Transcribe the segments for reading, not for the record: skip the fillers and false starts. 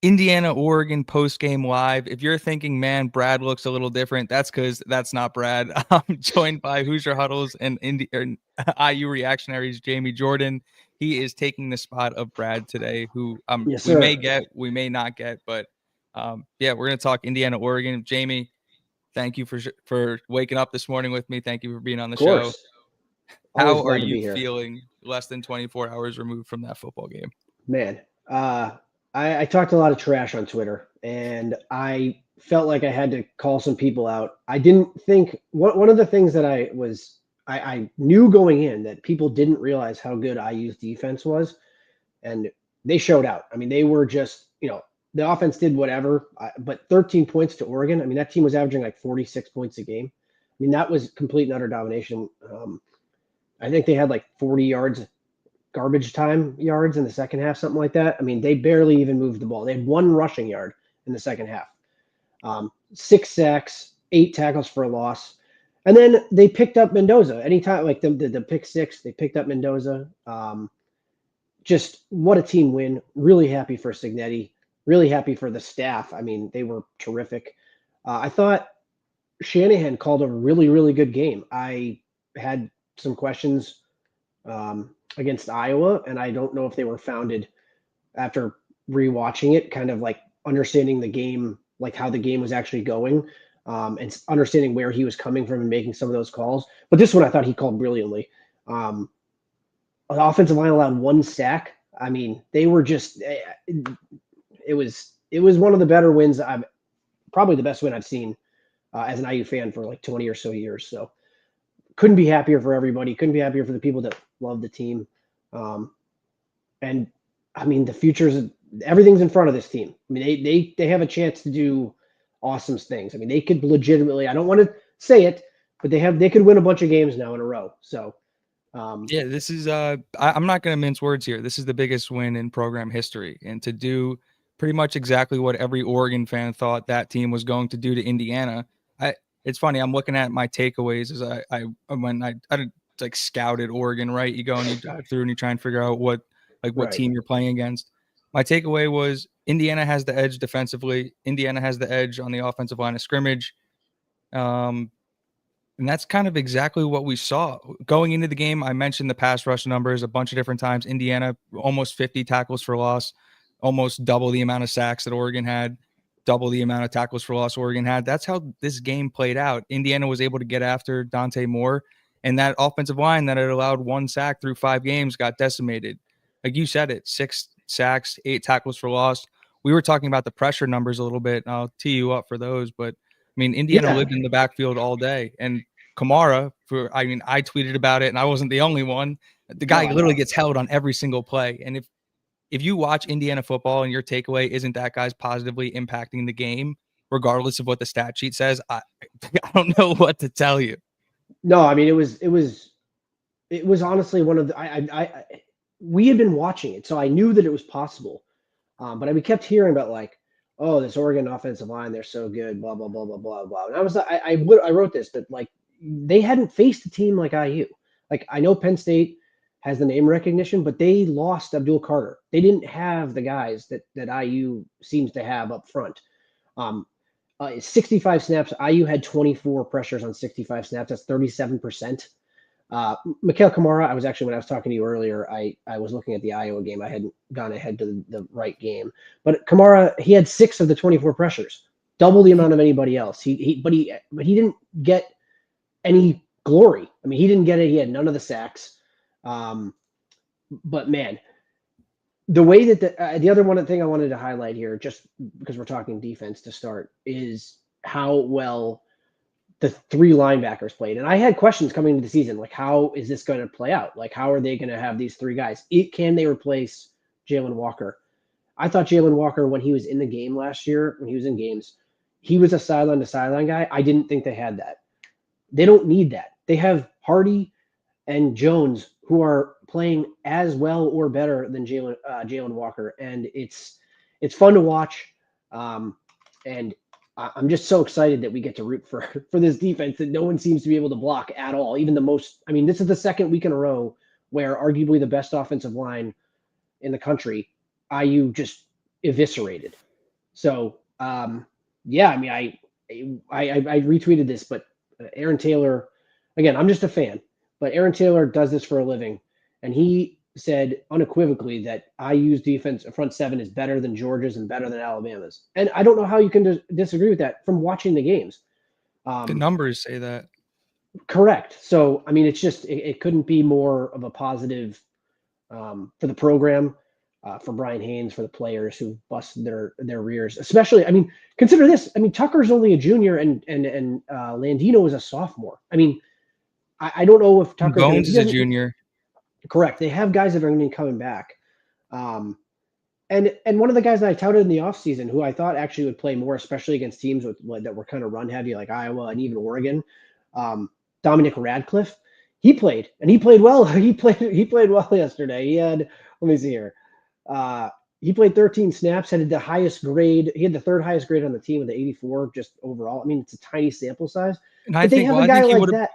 Indiana, Oregon post-game live. If you're thinking, man, Brad looks a little different, that's because that's not Brad. I'm joined by Hoosier Huddles and IU reactionaries, Jamie Jordan. He is taking the spot of Brad today, who Yes, we may sir. get, we may not get, but yeah, we're gonna talk Indiana, Oregon. Jamie, thank you for waking up this morning with me. Thank you for being on the Of show. course. Always How are glad to you be here. feeling less than 24 hours removed from that football game? Man, I talked a lot of trash on Twitter, and I felt like I had to call some people out. I didn't think one of the things that I knew going in that people didn't realize how good IU's defense was, and they showed out. I mean, they were just, the offense did whatever, but 13 points to Oregon. I mean, that team was averaging like 46 points a game. I mean, that was complete and utter domination. I think they had like 40 yards garbage time yards in the second half, something like that. I mean, they barely even moved the ball. They had one rushing yard in the second half, 6 sacks, 8 tackles for a loss. And then they picked up Mendoza. Anytime, like the pick six, they picked up Mendoza. Just what a team win. Really happy for Signetti. Really happy for the staff. I mean, they were terrific. I thought Shanahan called a really, really good game. I had some questions against Iowa, and I don't know if they were founded after rewatching it, kind of like understanding the game, like how the game was actually going, and understanding where he was coming from and making some of those calls. But this one I thought he called brilliantly. The offensive line allowed 1 sack. I mean, they were just it was one of the better wins probably the best win I've seen as an IU fan for like 20 or so years. So couldn't be happier for everybody. Couldn't be happier for the people that love the team. And I mean, the future's everything's in front of this team. I mean, they have a chance to do awesome things. I mean, they could legitimately. I don't want to say it, but they could win a bunch of games now in a row. So Yeah, this is I'm not going to mince words here. This is the biggest win in program history, and to do pretty much exactly what every Oregon fan thought that team was going to do to Indiana. It's funny. I'm looking at my takeaways as I like scouted Oregon, right? You go and you dive through and you try and figure out what right, team you're playing against. My takeaway was Indiana has the edge defensively. Indiana has the edge on the offensive line of scrimmage. And that's kind of exactly what we saw going into the game. I mentioned the pass rush numbers a bunch of different times. Indiana, almost 50 tackles for loss, almost double the amount of sacks that Oregon had, double the amount of tackles for loss Oregon had. That's how this game played out. Indiana was able to get after Dante Moore, and that offensive line that had allowed 1 sack through 5 games got decimated. Like you said it, 6 sacks, 8 tackles for loss. We were talking about the pressure numbers a little bit, and I'll tee you up for those, but I mean, Indiana yeah, lived in the backfield all day. And Kamara, I tweeted about it, and I wasn't the only one. The no, guy I literally know. gets held on every single play. And if you watch Indiana football and your takeaway isn't that guy's positively impacting the game, regardless of what the stat sheet says, I don't know what to tell you. No, I mean it was honestly one of the we had been watching it, so I knew that it was possible. But we kept hearing about like, oh, this Oregon offensive line, they're so good, blah blah blah blah blah blah. And I wrote this, but like they hadn't faced a team like IU. Like I know Penn State has the name recognition, but they lost Abdul Carter. They didn't have the guys that IU seems to have up front. 65 snaps. IU had 24 pressures on 65 snaps. That's 37%. Mikhail Kamara, when I was talking to you earlier, I was looking at the Iowa game. I hadn't gone ahead to the right game. But Kamara, he had 6 of the 24 pressures, double the amount of anybody else. But he didn't get any glory. I mean, he didn't get it. He had none of the sacks. But man, the way that the other one thing I wanted to highlight here, just because we're talking defense to start, is how well the 3 linebackers played. And I had questions coming into the season, like, how is this going to play out? Like, how are they going to have these 3 guys? Can they replace Jalen Walker? I thought Jalen Walker, when he was in the game last year, when he was in games, he was a sideline to sideline guy. I didn't think they had that. They don't need that. They have Hardy and Jones, who are playing as well or better than Jalen Walker, and it's fun to watch. And I'm just so excited that we get to root for this defense that no one seems to be able to block at all. Even the most. I mean, this is the second week in a row where arguably the best offensive line in the country, IU just eviscerated. So, yeah, I mean, I retweeted this, but Aaron Taylor, again, I'm just a fan, but Aaron Taylor does this for a living, and he said unequivocally that IU's defense front seven is better than Georgia's and better than Alabama's, and I don't know how you can disagree with that from watching the games. The numbers say that. Correct. So, I mean, it's just it couldn't be more of a positive for the program, for Brian Haynes, for the players who busted their rears. Especially, I mean, consider this. I mean, Tucker's only a junior, and Landino is a sophomore. I mean, I don't know if Tucker's Bones is a junior. Correct. They have guys that are going to be coming back. And one of the guys that I touted in the offseason who I thought actually would play more, especially against teams that were kind of run heavy like Iowa and even Oregon, Dominic Radcliffe. He played well. He played well yesterday. He had, let me see here. He played 13 snaps, had the highest grade. He had the third highest grade on the team with the 84 just overall. I mean, it's a tiny sample size. And I think, a guy like that.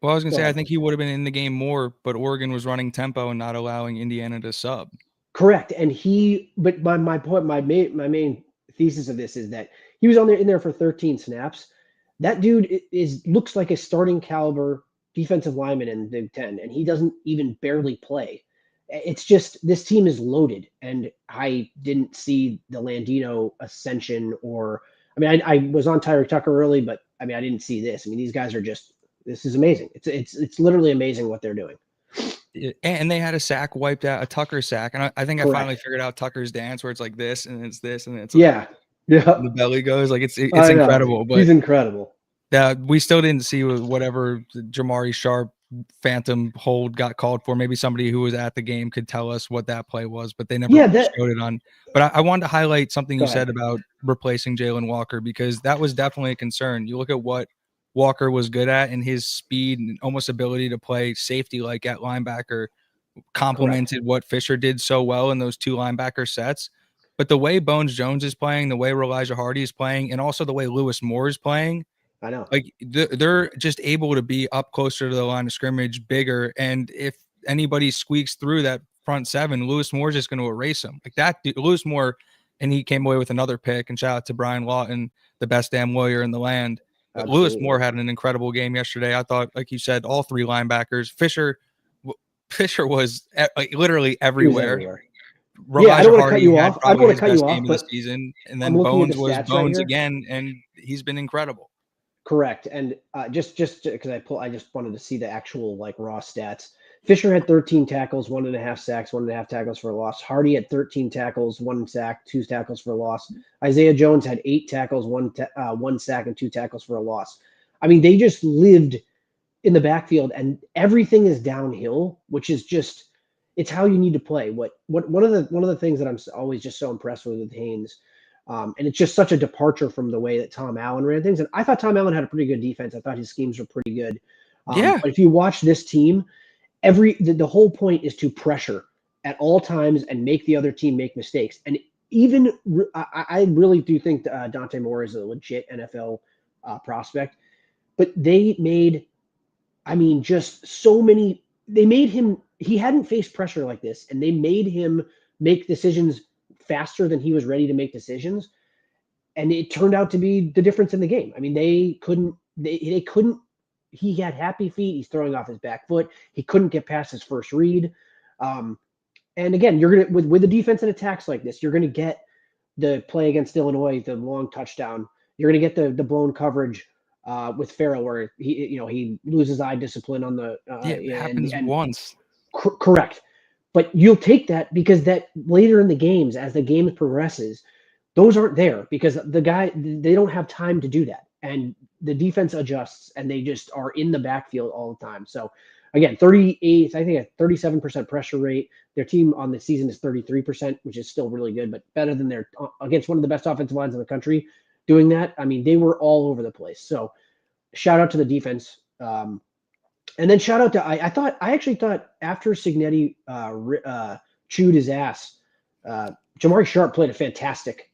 Well, I was going to say, I think he would have been in the game more, but Oregon was running tempo and not allowing Indiana to sub. Correct. And but my point, my main thesis of this is that he was in there for 13 snaps. That dude looks like a starting caliber defensive lineman in the Big Ten, and he doesn't even barely play. It's just this team is loaded, and I didn't see the Landino ascension I mean, I was on Tyreek Tucker early, but I mean, I didn't see this. I mean, these guys are this is amazing. It's literally amazing what they're doing. And they had a sack wiped out, a Tucker sack, and I think Correct. I finally figured out Tucker's dance where it's like this and it's this and it's like, the belly goes like it's incredible. But he's incredible. We still didn't see whatever Jamari Sharp phantom hold got called for. Maybe somebody who was at the game could tell us what that play was, but they never showed it on. But I wanted to highlight something you said about replacing Jalen Walker, because that was definitely a concern. You look at what Walker was good at, and his speed and almost ability to play safety like at linebacker complemented what Fisher did so well in those two linebacker sets. But the way Bones Jones is playing, the way Elijah Hardy is playing, and also the way Lewis Moore is playing, I know, like they're just able to be up closer to the line of scrimmage, bigger. And if anybody squeaks through that front seven, Lewis Moore is just going to erase him like that. Lewis Moore, and he came away with another pick. And shout out to Brian Lawton, the best damn lawyer in the land. Lewis Moore had an incredible game yesterday. I thought, like you said, all three linebackers. Fisher was literally everywhere. I don't want to cut you off. I don't want to cut you off, but season, and then Bones was Bones again, and he's been incredible. Correct. And just because I just wanted to see the actual raw stats. Fisher had 13 tackles, 1.5 sacks, 1.5 tackles for a loss. Hardy had 13 tackles, 1 sack, 2 tackles for a loss. Isaiah Jones had 8 tackles, 1 sack, and 2 tackles for a loss. I mean, they just lived in the backfield, and everything is downhill, which is just it's how you need to play. One of the things that I'm always just so impressed with Haynes. And it's just such a departure from the way that Tom Allen ran things. And I thought Tom Allen had a pretty good defense. I thought his schemes were pretty good. But if you watch this team, the whole point is to pressure at all times and make the other team make mistakes. And even I really do think Dante Moore is a legit NFL prospect. But they made, just so many. They made him. He hadn't faced pressure like this, and they made him make decisions faster than he was ready to make decisions, and it turned out to be the difference in the game. I mean, they couldn't. He had happy feet. He's throwing off his back foot. He couldn't get past his first read. And again, you're gonna with the defense and attacks like this, you're gonna get the play against Illinois, the long touchdown. You're gonna get the blown coverage with Farrell, where he loses eye discipline on the. It happens once. Correct. But you'll take that because that later in the games, as the game progresses, those aren't there because they don't have time to do that. And the defense adjusts and they just are in the backfield all the time. So again, 38, I think a 37% pressure rate. Their team on the season is 33%, which is still really good, but better than their against one of the best offensive lines in the country doing that. I mean, they were all over the place. So shout out to the defense. And then shout out to I actually thought after Cignetti chewed his ass, Jamari Sharp played a fantastic.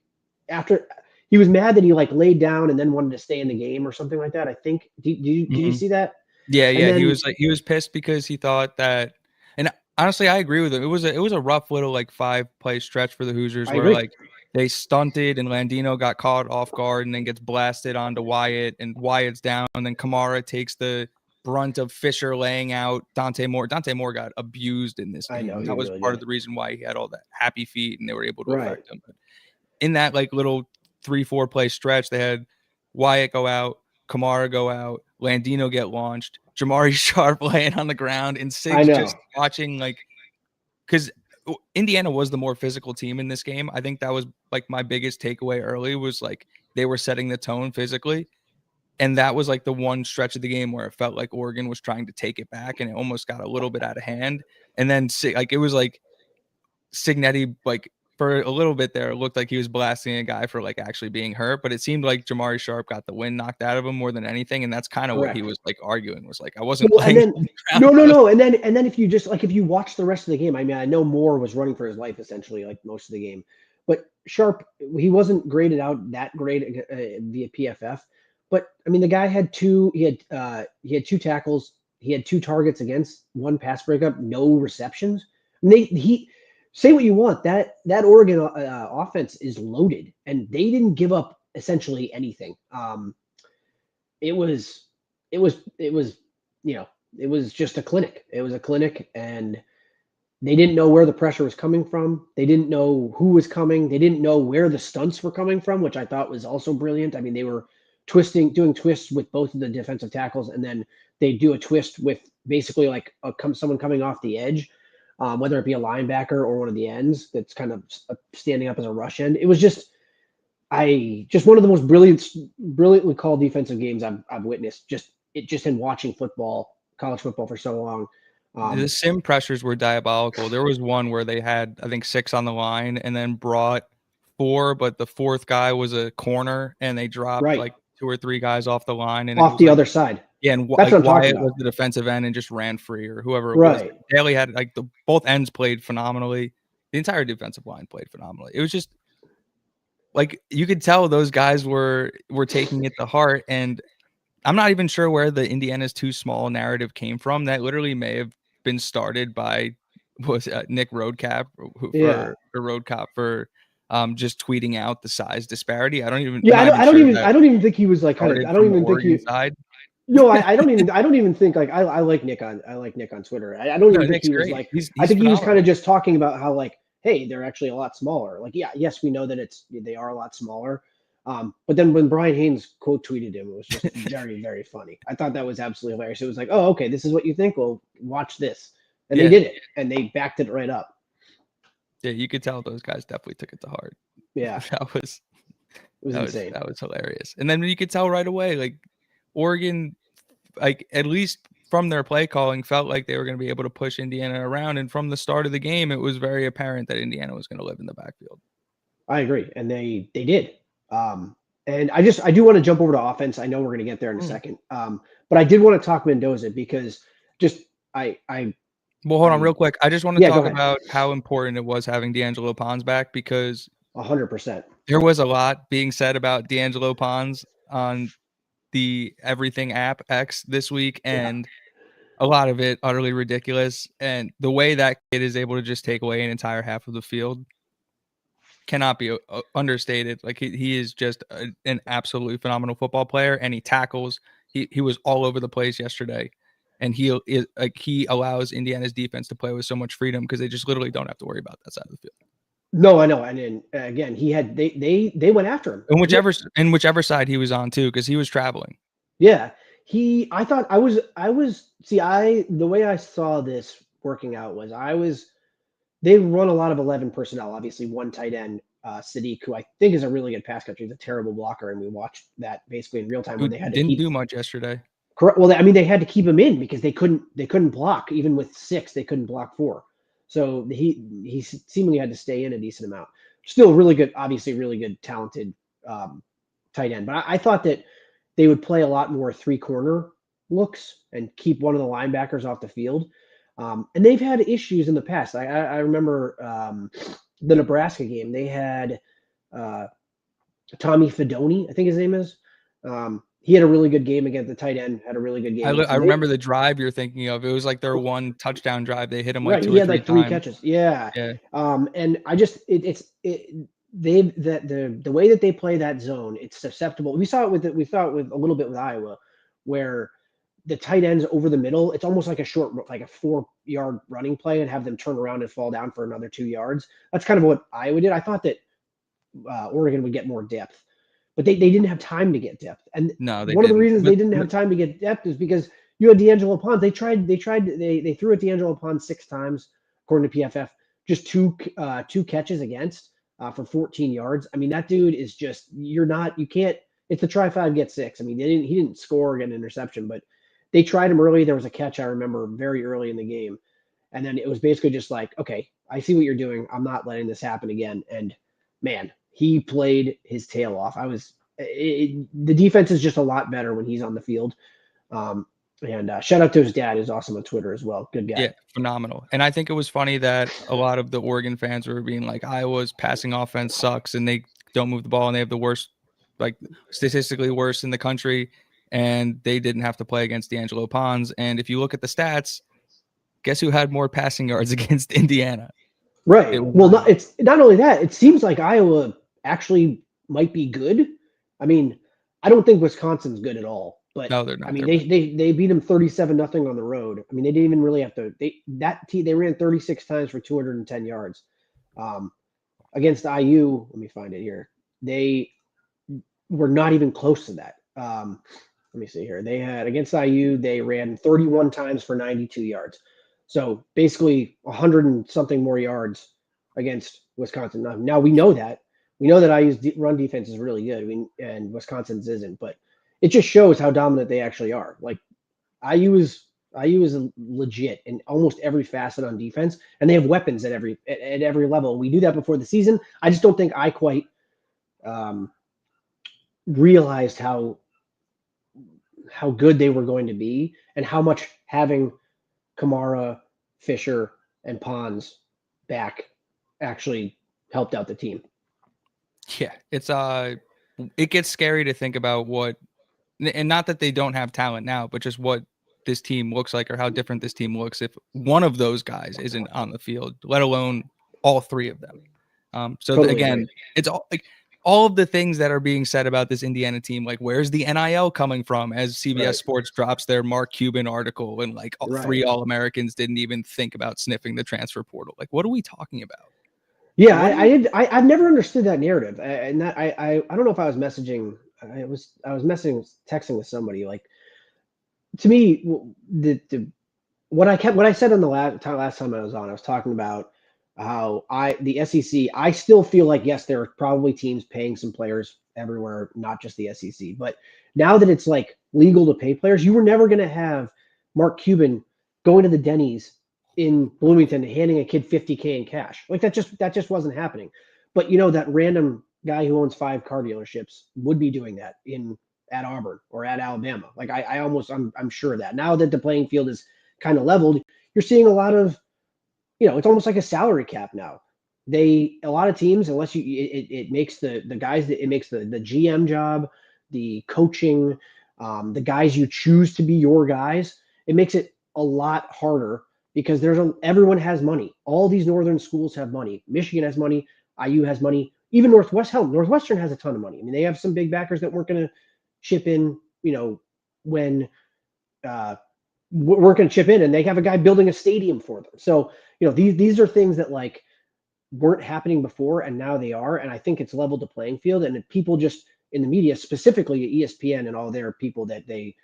After he was mad that he laid down and then wanted to stay in the game or something like that. I think did you see that? Yeah. Then, he was pissed because he thought that, and honestly, I agree with him. It was a rough little 5-play stretch for the Hoosiers where they stunted, and Landino got caught off guard and then gets blasted onto Wyatt, and Wyatt's down, and then Kamara takes the brunt of Fisher laying out Dante Moore. Dante Moore got abused in this I game, know, and he that was really part of did. the reason why he had all that happy feet and they were able to Right. affect him. But in that like little 3-4 play stretch, they had Wyatt go out, Kamara go out, Landino get launched, Jamari Sharp laying on the ground, and I Siggs know. just watching, like, because Indiana was the more physical team in this game. I think that was like my biggest takeaway early, was like they were setting the tone physically. And that was like the one stretch of the game where it felt like Oregon was trying to take it back, and it almost got a little bit out of hand. And then like it was like Signetti, like for a little bit there, it looked like he was blasting a guy for like actually being hurt, but it seemed like Jamari Sharp got the wind knocked out of him more than anything. And that's kind of what he Correct. was like arguing, was like, I wasn't Well, and laying then on the ground. no, and then if you just like if you watch the rest of the game, I mean, I know Moore was running for his life essentially like most of the game, but Sharp, he wasn't graded out that great via PFF. But I mean, the guy had he had two tackles, he had two targets against, one pass breakup, no receptions. And he say what you want, that Oregon offense is loaded, and they didn't give up essentially anything. It was it was you know, it was just a clinic. It was a clinic, and they didn't know where the pressure was coming from. They didn't know who was coming. They didn't know where the stunts were coming from, which I thought was also brilliant. I mean, they were doing twists with both of the defensive tackles, and then they do a twist with basically like someone coming off the edge, whether it be a linebacker or one of the ends that's kind of standing up as a rush end. It was just one of the most brilliantly called defensive games I've witnessed. Just in watching college football for so long. The sim pressures were diabolical. There was one where they had, I think, 6 on the line and then brought 4, but the 4th guy was a corner, and they dropped Right like 2 or 3 guys off the line, and it off was the like, other side. yeah, and That's like what I'm talking Wyatt about. was the defensive end and just ran free, or whoever it was. Right. Daly had like both ends played phenomenally. The entire defensive line played phenomenally. It was just like you could tell those guys were taking it to heart, and I'm not even sure where the Indiana's too small narrative came from. That literally may have been started by Nick Roadcap Yeah. for Roadcop for just tweeting out the size disparity. I'm Yeah. not even sure that I don't even think he was like kind of. started I don't from the even think Oregon he. side. No, I don't even think like I like Nick on Twitter. I don't No, even think Nick's he was great. like. He's I think he was phenomenal. kind of just talking about how like, hey, they're actually a lot smaller. Like, yeah, yes, we know that they are a lot smaller. But then when Brian Haynes quote tweeted him, it was just very, very funny. I thought that was absolutely hilarious. It was like, oh, okay, this is what you think. Well, watch this, and they did it, and they backed it right up. Yeah, you could tell those guys definitely took it to heart. Yeah, That was it was insane. that was hilarious. And then you could tell right away, like Oregon, like at least from their play calling, felt like they were going to be able to push Indiana around. And from the start of the game, it was very apparent that Indiana was going to live in the backfield. I agree, and they did. And I do want to jump over to offense. I know we're going to get there in a second. But I did want to talk Mendoza because just Well, hold on real quick. I just want to Yeah, go talk ahead. about how important it was having D'Angelo Pons back, because 100%. there was a lot being said about D'Angelo Pons on the Everything app X this week, and a lot of it utterly ridiculous. And the way that kid is able to just take away an entire half of the field cannot be understated. Like he is just an absolutely phenomenal football player, and he tackles. He was all over the place yesterday, and he allows Indiana's defense to play with so much freedom because they just literally don't have to worry about that side of the field. No, I know. And then again, they went after him. And whichever side he was on too, because he was traveling. Yeah. I thought I was the way I saw this working out was they run a lot of 11 personnel, obviously one tight end, Sadiq, who I think is a really good pass catcher. He's a terrible blocker, and we watched that basically in real time when they had to didn't do much yesterday. Correct. Well, I mean, they had to keep him in because they couldn't block. Even with 6, they couldn't block 4. So he seemingly had to stay in a decent amount. Still really good, obviously really good, talented tight end. But I thought that they would play a lot more 3-corner looks and keep one of the linebackers off the field. And they've had issues in the past. I remember the Nebraska game. They had Tommy Fedoni, I think his name is. He had a really good game against the tight end. Had a really good game. I remember the drive you're thinking of. It was like their one touchdown drive. They hit him like right. 2 He or had 3 like 3 times. catches. Yeah. Yeah. And I just the way that they play that zone, it's susceptible. We saw it with a little bit with Iowa, where the tight ends over the middle, it's almost like a 4-yard running play and have them turn around and fall down for another 2 yards. That's kind of what Iowa did. I thought that Oregon would get more depth, but they didn't have time to get depth. And No, they one of the didn't. reasons they didn't have time to get depth is because you had D'Angelo Pons. They threw at D'Angelo Pons 6 times, according to PFF, just two catches against for 14 yards. I mean, that dude is just, you can't, it's the try 5, get 6. I mean, he didn't score or get an interception, but they tried him early. There was a catch I remember very early in the game. And then it was basically just like, okay, I see what you're doing. I'm not letting this happen again. And man, he played his tail off. The defense is just a lot better when he's on the field. And shout out to his dad, who's awesome on Twitter as well. Good guy. Yeah, phenomenal. And I think it was funny that a lot of the Oregon fans were being like, Iowa's passing offense sucks and they don't move the ball and they have the worst, like statistically worse in the country. And they didn't have to play against D'Angelo Pons. And if you look at the stats, guess who had more passing yards against Indiana? Right. Well, it's not only that, it seems like Iowa actually might be good. I mean, I don't think Wisconsin's good at all. But no, they're not. I mean, they beat them 37-0 on the road. I mean, they didn't even really have to. They ran 36 times for 210 yards. Against IU, let me find it here. They were not even close to that. Let me see here. They had against IU, they ran 31 times for 92 yards. So basically 100 and something more yards against Wisconsin. Now we know that. We know that IU's run defense is really good, and Wisconsin's isn't, but it just shows how dominant they actually are. Like IU is legit in almost every facet on defense, and they have weapons at every level. We do that before the season. I just don't think I quite realized how good they were going to be and how much having Kamara, Fisher, and Pons back actually helped out the team. Yeah, it gets scary to think about what, and not that they don't have talent now, but just what this team looks like or how different this team looks if one of those guys isn't on the field, let alone all three of them. Again, it's all of the things that are being said about this Indiana team, like where's the NIL coming from, as CBS Sports drops their Mark Cuban article and like 3 All-Americans didn't even think about sniffing the transfer portal. Like, what are we talking about? Yeah, I've never understood that narrative, and that I don't know if I was messaging. I was texting with somebody. Like, to me, what I said on the last time I was on, I was talking about how the SEC. I still feel like, yes, there are probably teams paying some players everywhere, not just the SEC. But now that it's like legal to pay players, you were never going to have Mark Cuban going to the Denny's in Bloomington handing a kid $50K in cash. Like that just wasn't happening. But that random guy who owns 5 car dealerships would be doing that at Auburn or at Alabama. Like I'm sure of that. Now that the playing field is kind of leveled, you're seeing a lot of, it's almost like a salary cap now. A lot of teams, unless it makes the guys, it makes the GM job, the coaching, the guys you choose to be your guys, it makes it a lot harder because everyone has money. All these northern schools have money. Michigan has money. IU has money. Even Northwestern has a ton of money. I mean, they have some big backers that weren't going to chip in, when weren't going to chip in, and they have a guy building a stadium for them. So, these are things that like weren't happening before, and now they are. And I think it's leveled the playing field. And people just in the media, specifically ESPN and all their people that they,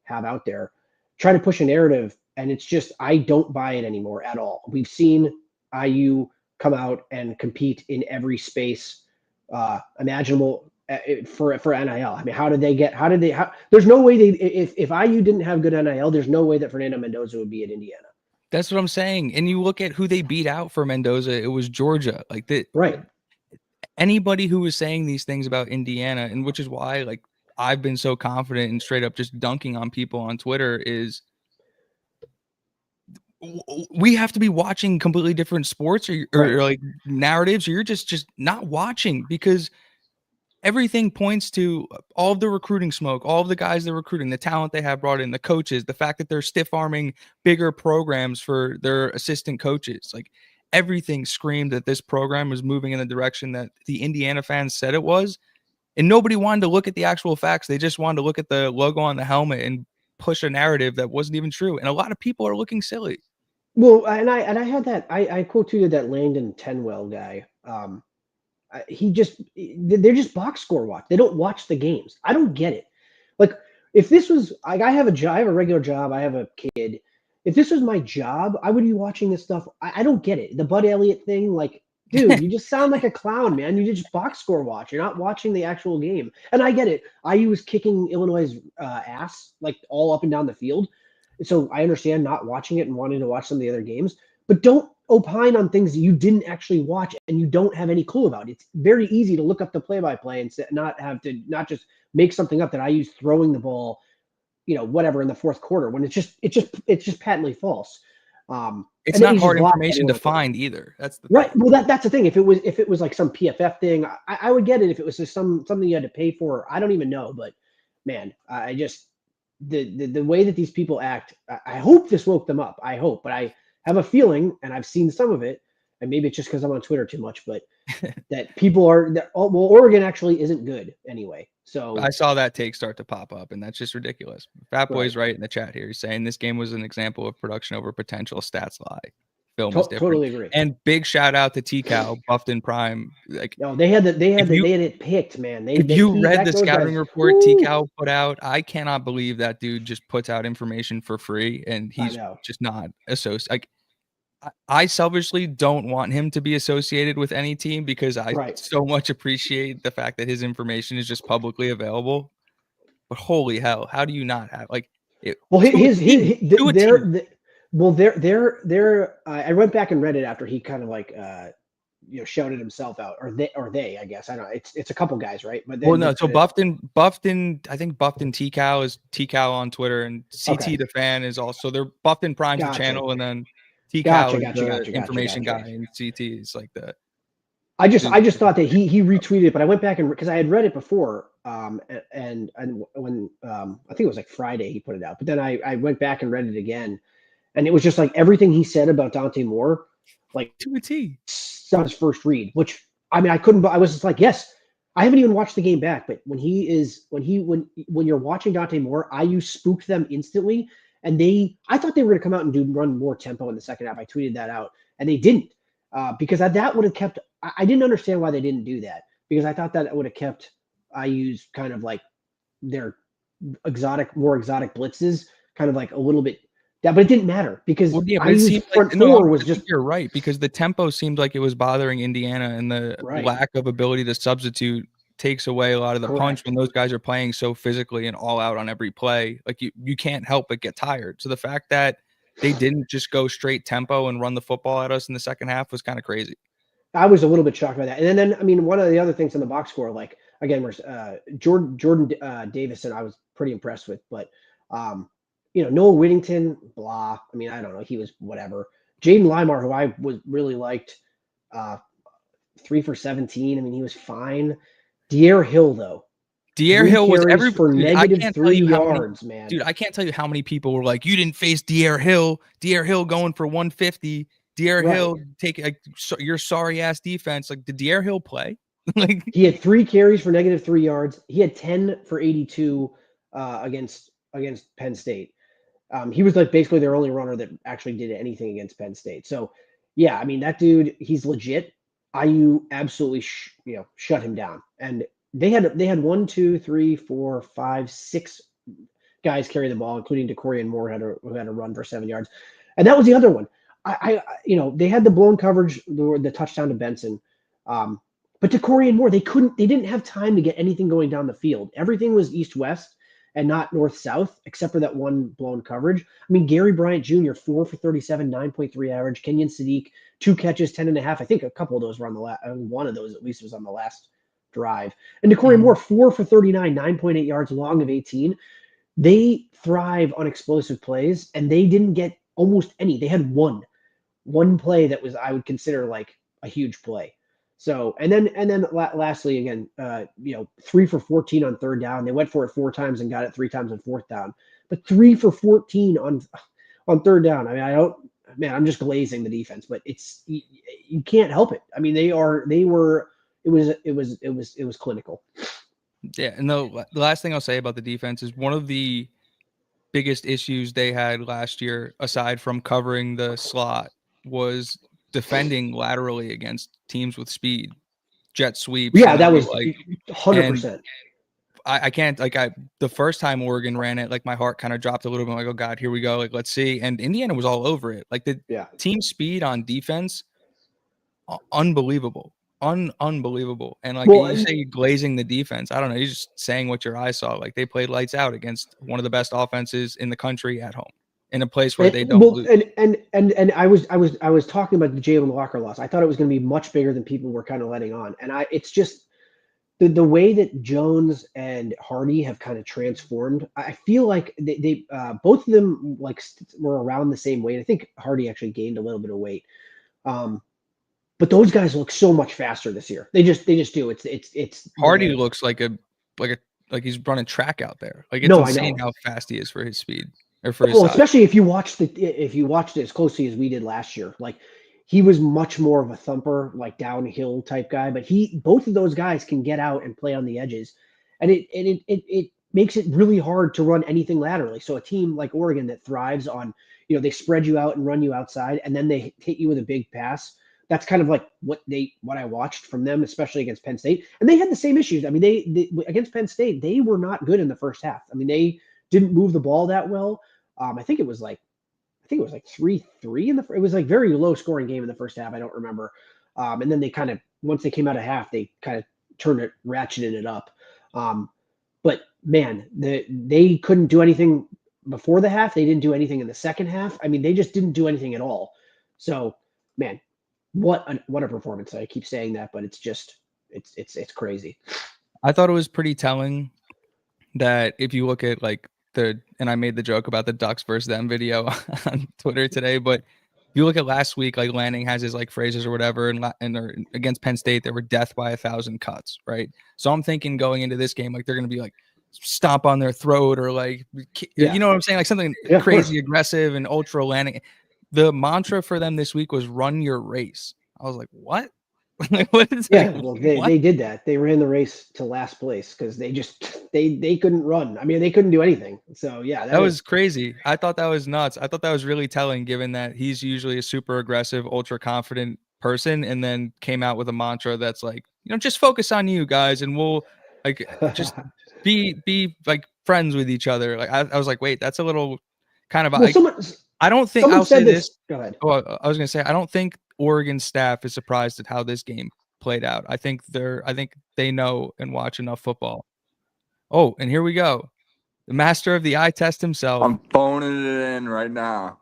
have out there, try to push a narrative. And it's just, I don't buy it anymore at all. We've seen IU come out and compete in every space imaginable for NIL. I mean, there's no way if IU didn't have good NIL, there's no way that Fernando Mendoza would be at Indiana. That's what I'm saying. And you look at who they beat out for Mendoza, it was Georgia. Like right. Anybody who was saying these things about Indiana, and which is why like I've been so confident and straight up just dunking on people on Twitter, is we have to be watching completely different sports or like narratives, or you're just not watching, because everything points to all of the recruiting smoke, all of the guys they're recruiting, the talent they have brought in, the coaches, the fact that they're stiff arming bigger programs for their assistant coaches. Like everything screamed that this program was moving in the direction that the Indiana fans said it was. And nobody wanted to look at the actual facts. They just wanted to look at the logo on the helmet and push a narrative that wasn't even true. And a lot of people are looking silly. Well, and I had that I quote tweeted that Langdon Tenwell guy. They're just box score watch. They don't watch the games. I don't get it. Like if this was like I have a regular job, I have a kid. If this was my job, I would be watching this stuff. I don't get it. The Bud Elliott thing, like, dude, you just sound like a clown, man. You just box score watch. You're not watching the actual game. And I get it. IU was kicking Illinois' ass like all up and down the field. So I understand not watching it and wanting to watch some of the other games, but don't opine on things that you didn't actually watch and you don't have any clue about. It's very easy to look up the play-by-play and not just make something up that I use throwing the ball, whatever in the fourth quarter when it's just patently false. It's not hard information to find either. That's the right. Well, that's the thing. If it was like some PFF thing, I would get it. If it was just something you had to pay for, I don't even know. But man, I just the way that these people act, I hope this woke them up. I hope, but I have a feeling, and I've seen some of it, and maybe it's just because I'm on Twitter too much, but that people are that Oregon actually isn't good anyway. So I saw that take start to pop up, and that's just ridiculous. Fat Boy's right in the chat here. He's saying this game was an example of production over potential. Stats lie. Film is different. Totally agree. And big shout out to T-Cow, Buffed Prime. Like, no, they had it picked, man. If you read the scouting report T-Cow put out, I cannot believe that dude just puts out information for free, and he's just not associated. Like, I selfishly don't want him to be associated with any team because I so much appreciate the fact that his information is just publicly available. But holy hell, how do you not have like it? Well, I went back and read it after he kind of like shouted himself out, or they I guess I don't know. It's a couple guys, right? But then, so Buffton, I think Buffton T-Cow is T-Cow on Twitter, and CT the fan is also they're Buffton Prime's the channel, and then T-Cow is the information guy, and CT is like the. I just thought that he retweeted it, but I went back and because I had read it before, and when I think it was like Friday he put it out, but then I went back and read it again, and it was just like everything he said about Dante Moore, like to a T, on his first read. Which I mean, I was just like, yes, I haven't even watched the game back, but when you're watching Dante Moore, IU spooked them instantly. And I thought they were going to come out and run more tempo in the second half. I tweeted that out, and they didn't, because that would have kept. I didn't understand why they didn't do that, because I thought that would have kept IU's kind of like their more exotic blitzes, kind of like a little bit. But it didn't matter because IU's front four was just. You're right, because the tempo seemed like it was bothering Indiana, and the lack of ability to substitute takes away a lot of the punch when those guys are playing so physically and all out on every play. Like you can't help but get tired. So the fact that they didn't just go straight tempo and run the football at us in the second half was kind of crazy. I was a little bit shocked by that. And then I mean, one of the other things on the box score, like again, was Jordan Davison, I was pretty impressed with, but Noah Whittington, blah. I mean, I don't know. He was whatever. Jaden Limar, who I really liked, 3 for 17. I mean, he was fine. De'Aaron Hill, though. De'Aaron Hill was for negative 3 yards, man. Dude, I can't tell you how many people were like, you didn't face De'Aaron Hill. De'Aaron Hill going for 150. De'Aaron Hill take your sorry ass defense. Like, did De'Aaron Hill play? Like, he had 3 carries for negative 3 yards. He had 10 for 82 against Penn State. He was like basically their only runner that actually did anything against Penn State. So, yeah, I mean, that dude, he's legit. IU absolutely shut him down, and they had 1, 2, 3, 4, 5, 6 guys carry the ball, including DeCorian Moore who had a run for 7 yards, and that was the other one. They had the blown coverage, the touchdown to Benson, but DeCorian Moore, they didn't have time to get anything going down the field. Everything was east-west and not north-south, except for that one blown coverage. I mean, Gary Bryant Jr., 4 for 37, 9.3 average. Kenyon Sadiq, 2 catches, 10.5. I think a couple of those were on the last. One of those at least was on the last drive. And DeCorian Moore, 4 for 39, 9.8 yards, long of 18. They thrive on explosive plays, and they didn't get almost any. They had one play that was, I would consider like a huge play. So, and then lastly, again, 3 for 14 on third down. They went for it 4 times and got it 3 times on fourth down, but 3 for 14 on third down. I mean, man, I'm just glazing the defense, but you can't help it. I mean, it was clinical. Yeah, and the last thing I'll say about the defense is one of the biggest issues they had last year, aside from covering the slot, was defending laterally against teams with speed, jet sweeps, Yeah, and that the was like. And 100%. I can't the first time Oregon ran it, like my heart kind of dropped a little bit. I'm like, oh God, here we go. Like, let's see. And Indiana was all over it. Like the Yeah. team speed on defense, unbelievable. Unbelievable. And like Well, you say, glazing the defense. I don't know. You're just saying what your eyes saw. Like they played lights out against one of the best offenses in the country at home, in a place where they don't lose. and I was talking about the Jalen Walker loss. I thought it was going to be much bigger than people were kind of letting on. And it's just the way that Jones and Hardy have kind of transformed. I feel like they both of them like were around the same weight. I think Hardy actually gained a little bit of weight. But those guys look so much faster this year. They just do. It's Hardy looks like he's running track out there. Like it's no, I insane know. how fast he is for his speed or for his Well, size. especially if you watched it as closely as we did last year. Like he was much more of a thumper, like downhill type guy. But both of those guys can get out and play on the edges, and it makes it really hard to run anything laterally. So a team like Oregon that thrives on, they spread you out and run you outside, and then they hit you with a big pass. That's kind of like what I watched from them, especially against Penn State. And they had the same issues. I mean, they against Penn State, they were not good in the first half. I mean, they didn't move the ball that well. I think it was like 3-3 it was like very low scoring game in the first half. I don't remember. And then they kind of, once they came out of half, they kind of ratcheted it up. But man, they couldn't do anything before the half. They didn't do anything in the second half. I mean, they just didn't do anything at all. So, man, what a performance. I keep saying that, but it's just, it's crazy. I thought it was pretty telling that if you look at like and I made the joke about the Ducks versus them video on Twitter today, but if you look at last week, like Lanning has his like phrases or whatever, and against Penn State, there were death by 1,000 cuts, right? So I'm thinking going into this game, like they're going to be like stomp on their throat or like, you know what I'm saying? Like something crazy aggressive and ultra Lanning. The mantra for them this week was run your race. I was like, what? What is well, they did that. They ran the race to last place because they couldn't run. I mean, they couldn't do anything. So yeah, that was crazy. I thought that was nuts. I thought that was really telling, given that he's usually a super aggressive, ultra confident person, and then came out with a mantra that's like, just focus on you guys, and we'll like just be like friends with each other. Like I was like, wait, that's a little kind of. Well, I don't think I'll say this. Go ahead. Oh, I was gonna say I don't think Oregon staff is surprised at how this game played out. I think they know and watch enough football. Oh, and here we go. The master of the eye test himself. I'm phoning it in right now.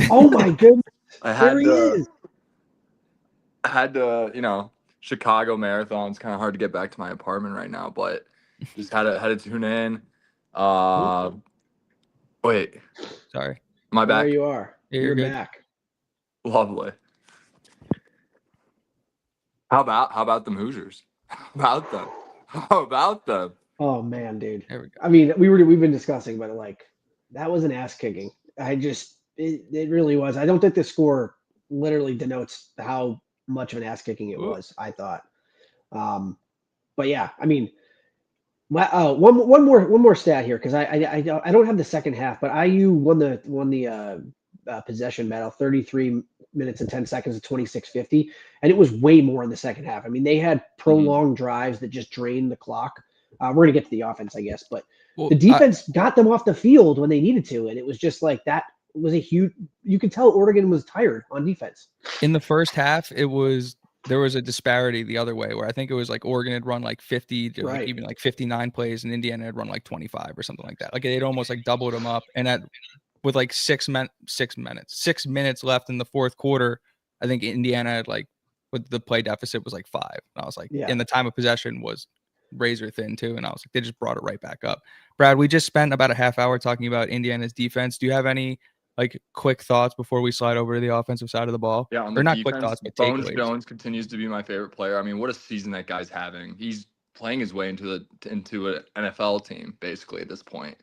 Oh my goodness. There he is. I had to, Chicago Marathon's kind of hard to get back to my apartment right now, but just had to tune in. Wait. Sorry. Am I back? There you are. You're back. Lovely. How about them Hoosiers? How about them? Oh man, dude. There we go. I mean, we've been discussing, but like that was an ass kicking. It really was. I don't think the score literally denotes how much of an ass kicking it was, I thought. But yeah, I mean, one more stat here, because I don't have the second half, but IU won the possession battle, 33 minutes and 10 seconds to 26:50, and it was way more in the second half. I mean, they had prolonged drives that just drained the clock. We're gonna get to the offense, I guess, but the defense got them off the field when they needed to, and it was just like that was a huge. You could tell Oregon was tired on defense. In the first half, there was a disparity the other way, where I think it was like Oregon had run like 50 to like even like 59 plays, and Indiana had run like 25 or something like that. Like they'd almost like doubled them up, and with like 6 minutes left in the fourth quarter, I think Indiana had like, with the play deficit was like 5. And I was like, and the time of possession was razor thin too. And I was like, they just brought it right back up. Brad, we just spent about a half hour talking about Indiana's defense. Do you have any like quick thoughts before we slide over to the offensive side of the ball? Yeah, on or not defense, quick thoughts, but Bones takeaways. Jones continues to be my favorite player. I mean, what a season that guy's having. He's playing his way into an NFL team basically at this point.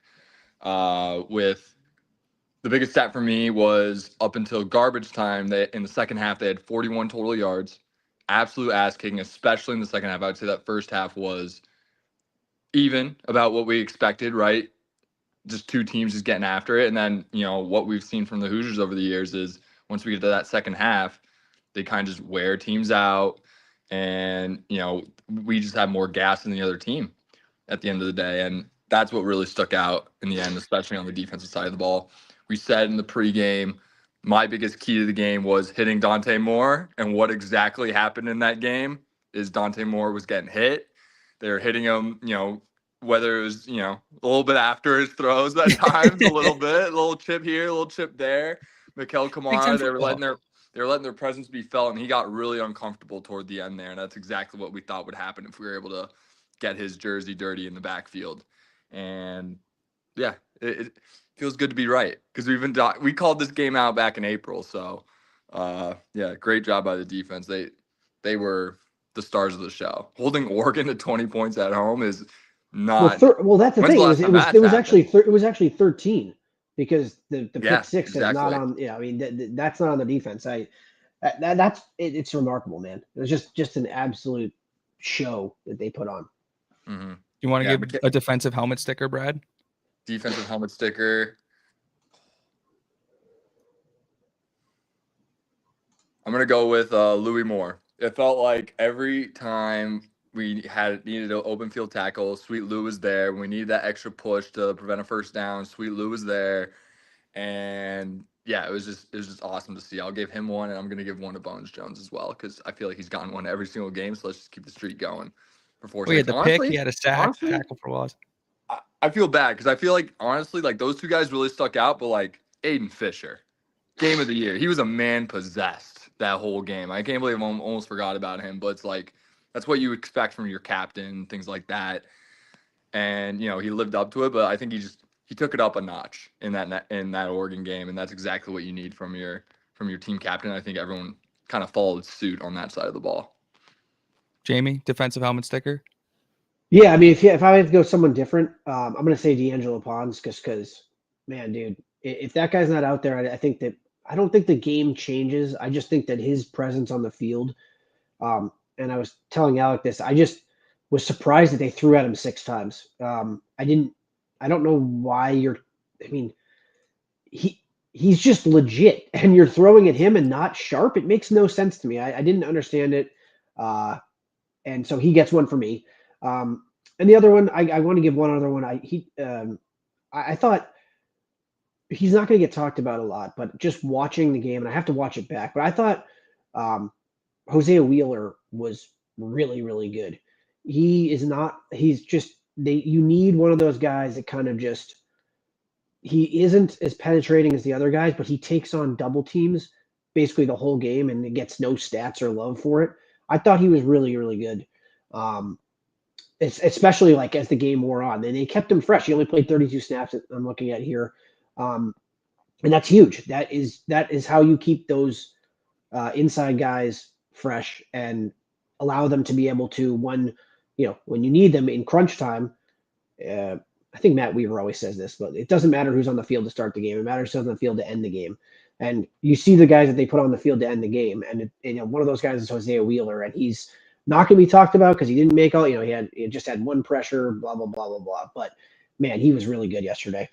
With the biggest stat for me was up until garbage time. They in the second half they had 41 total yards, absolute ass kicking, especially in the second half. I would say that first half was even about what we expected, right? Just two teams just getting after it, and then what we've seen from the Hoosiers over the years is once we get to that second half, they kind of just wear teams out, and we just have more gas than the other team at the end of the day, and that's what really stuck out in the end, especially on the defensive side of the ball. We said in the pregame, my biggest key to the game was hitting Dante Moore, and what exactly happened in that game is Dante Moore was getting hit. They were hitting him, whether it was, a little bit after his throws at times, a little chip here, a little chip there. Mikel Kamara, they were letting their presence be felt, and he got really uncomfortable toward the end there. And that's exactly what we thought would happen if we were able to get his jersey dirty in the backfield. And yeah, it feels good to be right, because we called this game out back in April. So yeah, great job by the defense. They were the stars of the show. Holding Oregon to 20 points at home is not. Well, that's the thing. It was actually 13, because the pick six is not on. Yeah, I mean that's not on the defense. It's remarkable, man. It was just an absolute show that they put on. Mm-hmm. You want to give a defensive helmet sticker, Brad? Defensive helmet sticker. I'm gonna go with Louis Moore. It felt like every time we needed an open field tackle, Sweet Lou was there. When we needed that extra push to prevent a first down, Sweet Lou was there. And yeah, it was just awesome to see. I'll give him one, and I'm gonna give one to Bones Jones as well, because I feel like he's gotten one every single game. So let's just keep the streak going. He had the pick, he had a sack, tackle for loss. I feel bad, because I feel like, honestly, like those two guys really stuck out. But like Aiden Fisher, game of the year, he was a man possessed that whole game. I can't believe I almost forgot about him. But it's like, that's what you expect from your captain, things like that. And he lived up to it. But I think he took it up a notch in that Oregon game, and that's exactly what you need from your team captain. I think everyone kind of followed suit on that side of the ball. Jamie, defensive helmet sticker. Yeah, I mean, if I had to go someone different, I'm gonna say D'Angelo Pons, because man, dude, if that guy's not out there, I don't think the game changes. I just think that his presence on the field, and I was telling Alec this, I just was surprised that they threw at him 6 times. I don't know why he's just legit, and you're throwing at him and not Sharp. It makes no sense to me. I didn't understand it. And so he gets one for me. And the other one, I want to give one other one. I thought he's not going to get talked about a lot, but just watching the game, and I have to watch it back, but I thought Hosea Wheeler was really, really good. You need one of those guys that kind of just, he isn't as penetrating as the other guys, but he takes on double teams basically the whole game, and it gets no stats or love for it. I thought he was really, really good. Especially like as the game wore on, and they kept him fresh. He only played 32 snaps. I'm looking at here, and that's huge. That is how you keep those inside guys fresh and allow them to be able to, when you need them in crunch time. I think Matt Weaver always says this, but it doesn't matter who's on the field to start the game. It matters who's on the field to end the game. And you see the guys that they put on the field to end the game. And one of those guys is Hosea Wheeler, and he's not going to be talked about because he didn't make all. He just had one pressure, blah blah blah blah blah. But man, he was really good yesterday.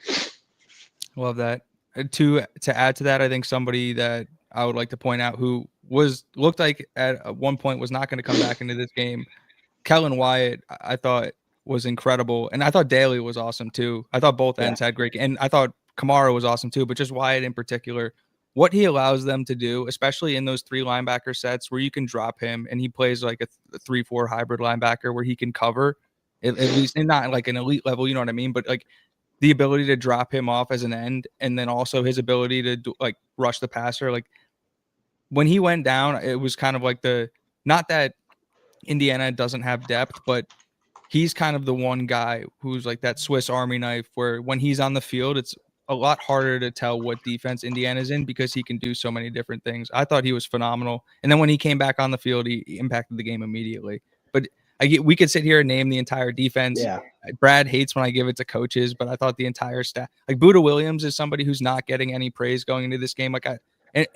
Love that. To add to that, I think somebody that I would like to point out who looked like at one point was not going to come back into this game, Kellen Wyatt, I thought was incredible, and I thought Daly was awesome too. I thought both ends had great, and I thought Kamara was awesome too. But just Wyatt in particular, what he allows them to do, especially in those 3 linebacker sets where you can drop him and he plays like a 3-4 hybrid linebacker where he can cover at least, and not like an elite level, you know what I mean? But like the ability to drop him off as an end, and then also his ability to like rush the passer. Like when he went down, it was kind of like not that Indiana doesn't have depth, but he's kind of the one guy who's like that Swiss Army knife where when he's on the field, it's a lot harder to tell what defense Indiana's in because he can do so many different things. I thought he was phenomenal. And then when he came back on the field, he impacted the game immediately. But we could sit here and name the entire defense. Yeah. Brad hates when I give it to coaches, but I thought the entire staff, like Buda Williams is somebody who's not getting any praise going into this game. And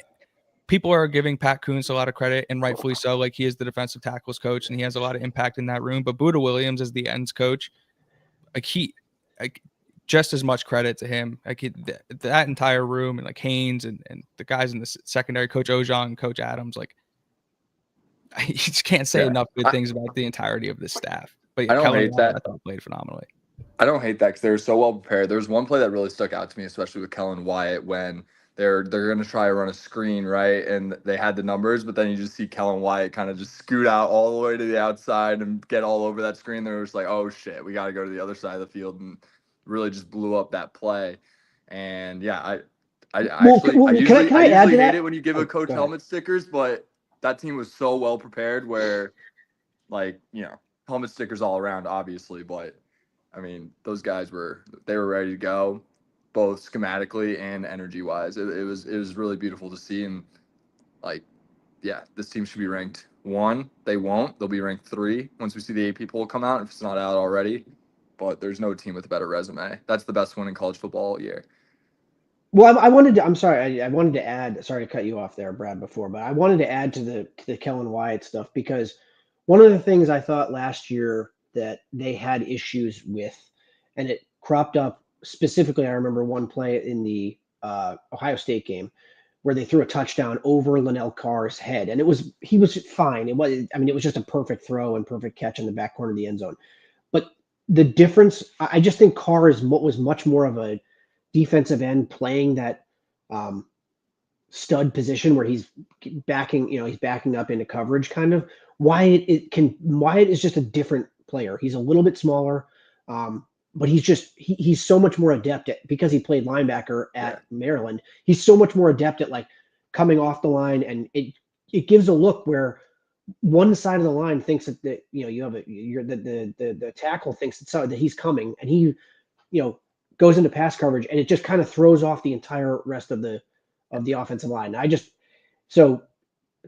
people are giving Pat Kuntz a lot of credit, and rightfully so. Like, he is the defensive tackles coach, and he has a lot of impact in that room. But Buda Williams is the ends coach. Like just as much credit to him. Like that entire room, and like Haynes and the guys in the secondary, Coach Ojong and Coach Adams. Like, I just can't say enough good things about the entirety of this staff. But I don't Kellen hate Wyatt, that. I thought played phenomenally. I don't hate that because they were so well prepared. There was one play that really stuck out to me, especially with Kellen Wyatt, when they're going to try to run a screen, right? And they had the numbers, but then you just see Kellen Wyatt kind of just scoot out all the way to the outside and get all over that screen. They're just like, oh shit, we got to go to the other side of the field, and really just blew up that play. And yeah, I usually hate it when you give a coach helmet stickers, but that team was so well prepared where, like, helmet stickers all around, obviously, but I mean, those guys were ready to go, both schematically and energy wise. It was really beautiful to see. And like, yeah, this team should be ranked 1. They won't. They'll be ranked 3 once we see the AP poll come out, if it's not out already. But there's no team with a better resume. That's the best one in college football all year. Well, I wanted to add, sorry to cut you off there, Brad, before, but I wanted to add to the Kellen Wyatt stuff, because one of the things I thought last year that they had issues with, and it cropped up specifically, I remember one play in the Ohio State game where they threw a touchdown over Linnell Carr's head, and he was fine. It was just a perfect throw and perfect catch in the back corner of the end zone. But the difference, I just think Carr was much more of a defensive end playing that stud position where he's backing up into coverage kind of. Wyatt is just a different player. He's a little bit smaller, but he's so much more adept at, because he played linebacker at Maryland. He's so much more adept at like coming off the line, and it gives a look where one side of the line thinks that the tackle thinks that he's coming, and he goes into pass coverage, and it just kind of throws off the entire rest of the offensive line. So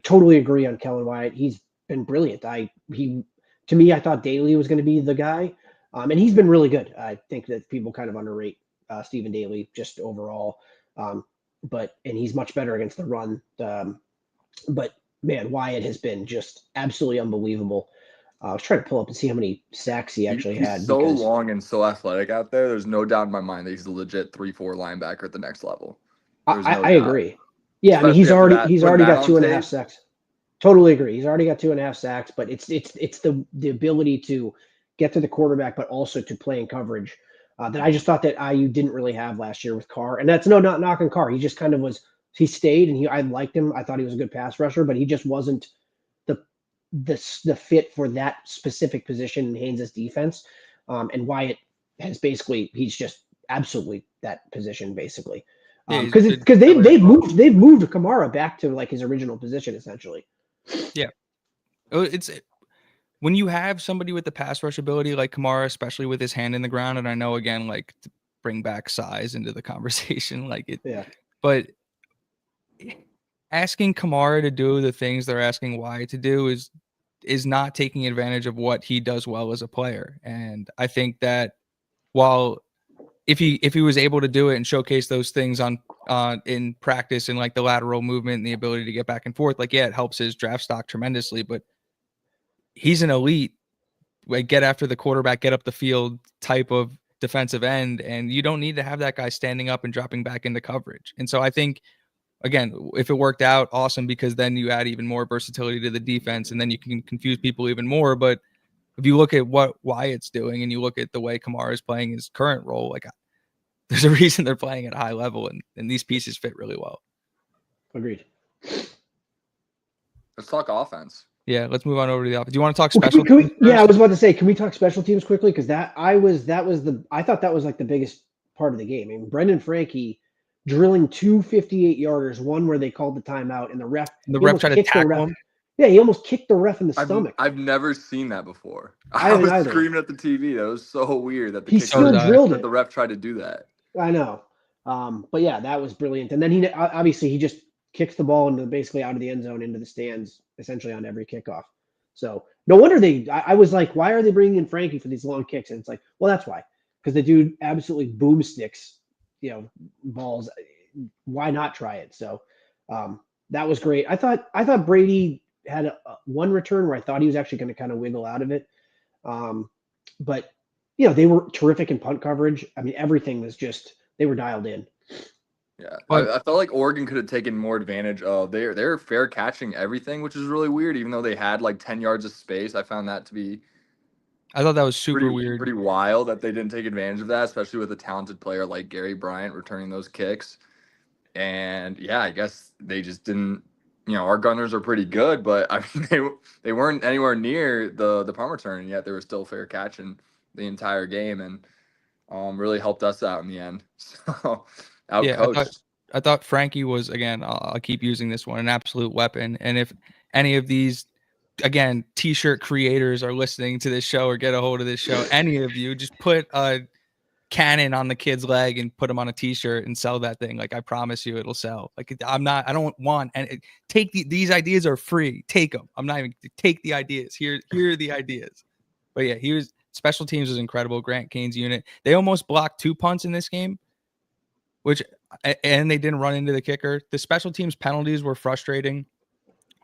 totally agree on Kellen Wyatt. He's been brilliant. To me, I thought Daly was going to be the guy, and he's been really good. I think that people kind of underrate Stephen Daly just overall, and he's much better against the run. But man, Wyatt has been just absolutely unbelievable. I was trying to pull up and see how many sacks he actually had. He's so long and so athletic out there. There's no doubt in my mind that he's a legit 3-4 linebacker at the next level. I agree. Yeah, especially, I mean, he's already got 2.5 sacks. Totally agree. He's already got 2.5 sacks, but it's the ability to get to the quarterback, but also to play in coverage that I just thought that IU didn't really have last year with Carr. And that's not knocking Carr. He just kind of was. He stayed, and I liked him. I thought he was a good pass rusher, but he just wasn't the fit for that specific position in Haynes' defense. And Wyatt he's just absolutely that position basically. Because they've moved Kamara back to like his original position essentially. Yeah, it's when you have somebody with the pass rush ability like Kamara, especially with his hand in the ground. And I know, again, like, to bring back size into the conversation, like it. Yeah. But asking Kamara to do the things they're asking Wyatt to do is not taking advantage of what he does well as a player. And I think that while if he was able to do it and showcase those things in practice and like the lateral movement and the ability to get back and forth, like, yeah, it helps his draft stock tremendously, but he's an elite, like, get after the quarterback, get up the field type of defensive end. And you don't need to have that guy standing up and dropping back into coverage. And so I think, again, if it worked out, awesome, because then you add even more versatility to the defense and then you can confuse people even more. But if you look at what Wyatt's doing and you look at the way Kamara is playing his current role, like, there's a reason they're playing at a high level, and these pieces fit really well. Agreed. Let's talk offense. Yeah, let's move on over to the offense. Do you want to talk special teams? I was about to say, can we talk special teams quickly? Because I thought that was like the biggest part of the game. I mean, Brendan Franke drilling 2 58-yarders, one where they called the timeout, and the ref tried to tackle him. Yeah, he almost kicked the ref in the stomach. I've never seen that before. I was screaming at the TV. That was so weird that the ref tried to do that. I know. But yeah, that was brilliant. And then he just kicks the ball into basically out of the end zone into the stands, essentially on every kickoff. So no wonder I was like, why are they bringing in Frankie for these long kicks? And it's like, well, that's why, because the dude absolutely boomsticks, balls. Why not try it? So that was great. I thought Brady had one return where I thought he was actually going to kind of wiggle out of it. But they were terrific in punt coverage. I mean, everything was just, they were dialed in. Yeah, I felt like Oregon could have taken more advantage of. They're fair catching everything, which is really weird. Even though they had like 10 yards of space, I found that to be. I thought that was super weird. Pretty wild that they didn't take advantage of that, especially with a talented player like Gary Bryant returning those kicks. And yeah, I guess they just didn't. Our gunners are pretty good, but I mean they weren't anywhere near the punt return, and yet they were still fair catching the entire game, and really helped us out in the end. So outcoached. I thought Frankie was, again, I'll keep using this one, an absolute weapon. And if any of these, again, t-shirt creators are listening to this show or get a hold of this show, any of you, just put a cannon on the kid's leg and put him on a t-shirt and sell that thing. Like, I promise you it'll sell. Like, I don't want, and these ideas are free. Take them. I'm not even, take the ideas. Here are the ideas. But yeah, special teams was incredible. Grant Kane's unit. They almost blocked 2 punts in this game, and they didn't run into the kicker. The special teams penalties were frustrating,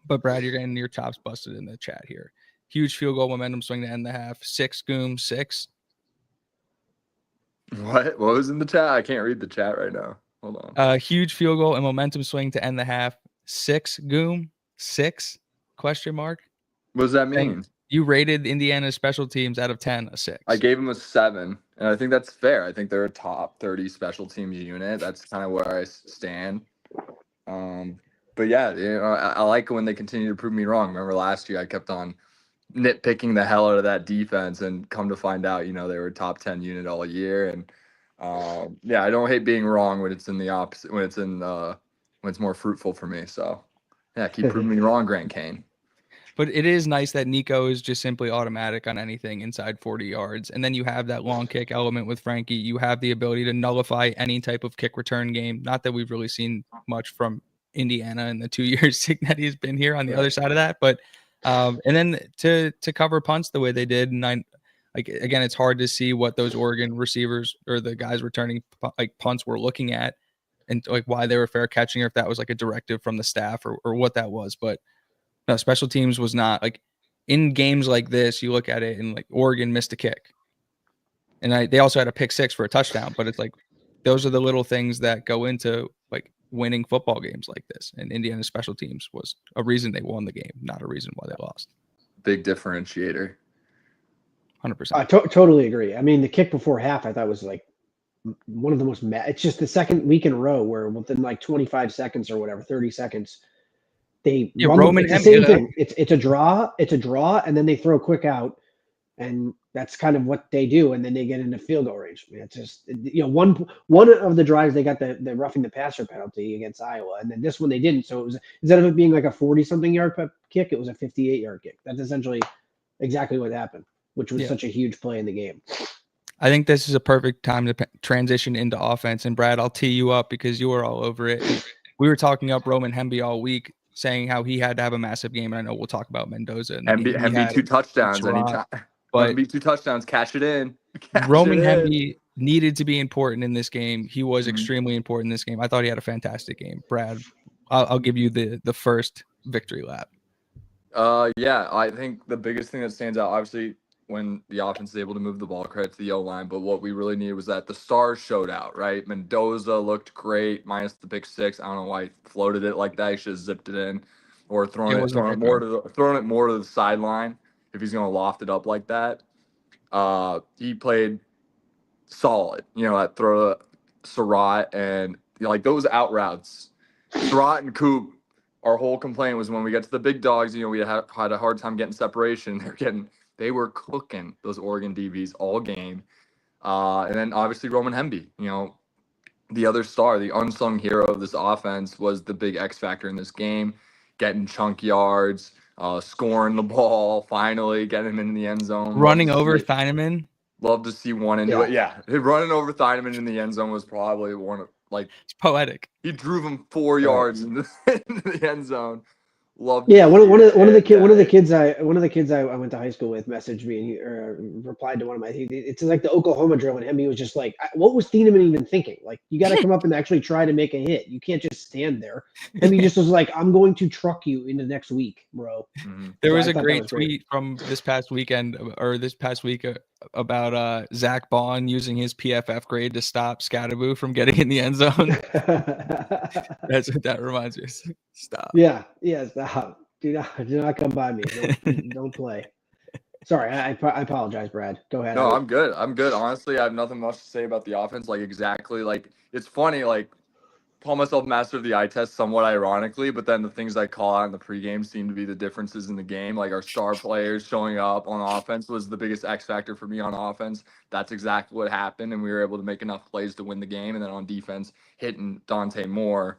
but Brad, you're getting your chops busted in the chat here. Huge field goal momentum swing to end the half. 6 Goom 6. What was in the chat? I can't read the chat right now. Hold on. Huge field goal and momentum swing to end the half. 6 Goom 6 ? What does that mean? You rated Indiana special teams out of 10 a 6. I gave them a 7, and I think that's fair. I think they're a top 30 special teams unit. That's kind of where I stand. But yeah, I like when they continue to prove me wrong. Remember last year I kept on nitpicking the hell out of that defense, and come to find out, they were a top 10 unit all year. And yeah, I don't hate being wrong when it's in the opposite, when it's more fruitful for me. So yeah, keep proving me wrong, Grant Kane. But it is nice that Nico is just simply automatic on anything inside 40 yards. And then you have that long kick element with Frankie. You have the ability to nullify any type of kick return game. Not that we've really seen much from Indiana in the 2 years that he's been here on the other side of that. But and then to cover punts the way they did. And again, it's hard to see what those Oregon receivers or the guys returning punts were looking at, and why they were fair catching, or if that was a directive from the staff or what that was. But no, special teams was not in games like this. You look at it and Oregon missed a kick, and they also had a pick 6 for a touchdown. But it's those are the little things that go into winning football games like this. And Indiana special teams was a reason they won the game, not a reason why they lost. Big differentiator. 100%. I totally agree. I mean, the kick before half I thought was one of the most. It's just the second week in a row where within 25 seconds or whatever, 30 seconds. Roman it's the same thing. It's a draw, and then they throw quick out, and that's kind of what they do, and then they get into field goal range. I mean, it's just one of the drives they got the roughing the passer penalty against Iowa, and then this one they didn't. So it was, instead of it being a 40-something yard kick, it was a 58-yard kick. That's essentially exactly what happened, which was such a huge play in the game. I think this is a perfect time to transition into offense. And Brad, I'll tee you up because you were all over it. We were talking up Roman Hemby all week, saying how he had to have a massive game. And I know we'll talk about Mendoza. And Hemby 2 touchdowns anytime. But Hemby 2 touchdowns, cash it in. Roman Hemby needed to be important in this game. He was extremely important in this game. I thought he had a fantastic game. Brad, I'll give you the first victory lap. Yeah, I think the biggest thing that stands out, obviously, when the offense is able to move the ball, credit to the O-line, but what we really needed was that the stars showed out, right? Mendoza looked great, minus the pick 6. I don't know why he floated it like that. He should have zipped it in, or thrown it more to the sideline if he's going to loft it up like that. He played solid, that throw to Surratt, and those out routes. Surratt and Coop, our whole complaint was when we got to the big dogs, we had a hard time getting separation. They were cooking those Oregon DBs all game. And then obviously Roman Hemby, the other star, the unsung hero of this offense, was the big X factor in this game, getting chunk yards, scoring the ball, finally getting him in the end zone. Running over Thieneman. Love to see one into it. Yeah, running over Thieneman in the end zone was probably one of it's poetic. He drove him 4 yards into the end zone. Love. Yeah, to one see of it. one of the And, kid one of the kids I went to high school with messaged me and he replied to one of my. It's like the Oklahoma drill, and he was just like, "What was Thieneman even thinking? Like, you got to come up and actually try to make a hit. You can't just stand there." And he just was like, "I'm going to truck you into next week, bro." There So was I a thought that great was great. tweet from this past weekend or this past week about Zach Bond using his PFF grade to stop Scatterboo from getting in the end zone. That's what that reminds me of. Stop. Yeah, stop. Do not come by me. Don't play. Sorry, I apologize, Brad. Go ahead. No, I'm good. I'm good. Honestly, I have nothing much to say about the offense. Like exactly, like it's funny. Like call myself master of the eye test somewhat ironically, but then the things I call out in the pregame seem to be the differences in the game. Like our star players showing up on offense was the biggest X factor for me on offense. That's exactly what happened, and we were able to make enough plays to win the game. And then on defense, hitting Dante Moore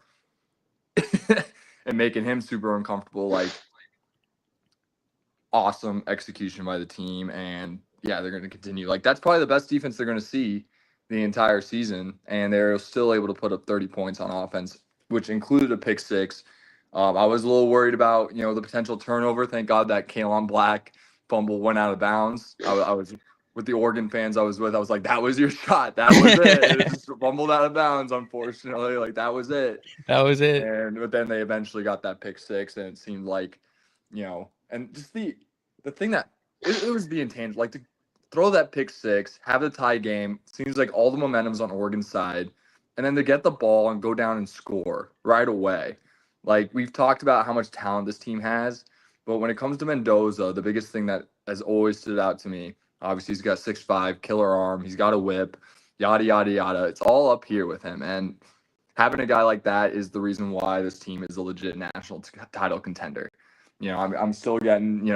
and making him super uncomfortable. Like awesome execution by the team, and yeah, they're going to continue. Like that's probably the best defense they're going to see the entire season, and they're still able to put up 30 points on offense, which included a pick six. I was a little worried about the potential turnover. Thank God that Kalen Black fumble went out of bounds. I was with the Oregon fans I was with. I was like, that was your shot. That was it. It just fumbled out of bounds. Unfortunately, like that was it. That was it. But then they eventually got that pick six, and it seemed like, and just the thing that it was the intangible, like to throw that pick six, have the tie game. Seems like all the momentum's on Oregon's side, and then to get the ball and go down and score right away. Like we've talked about how much talent this team has, but when it comes to Mendoza, the biggest thing that has always stood out to me, obviously he's got 6'5", killer arm, he's got a whip, yada yada yada. It's all up here with him, and having a guy like that is the reason why this team is a legit national title contender. I'm still getting,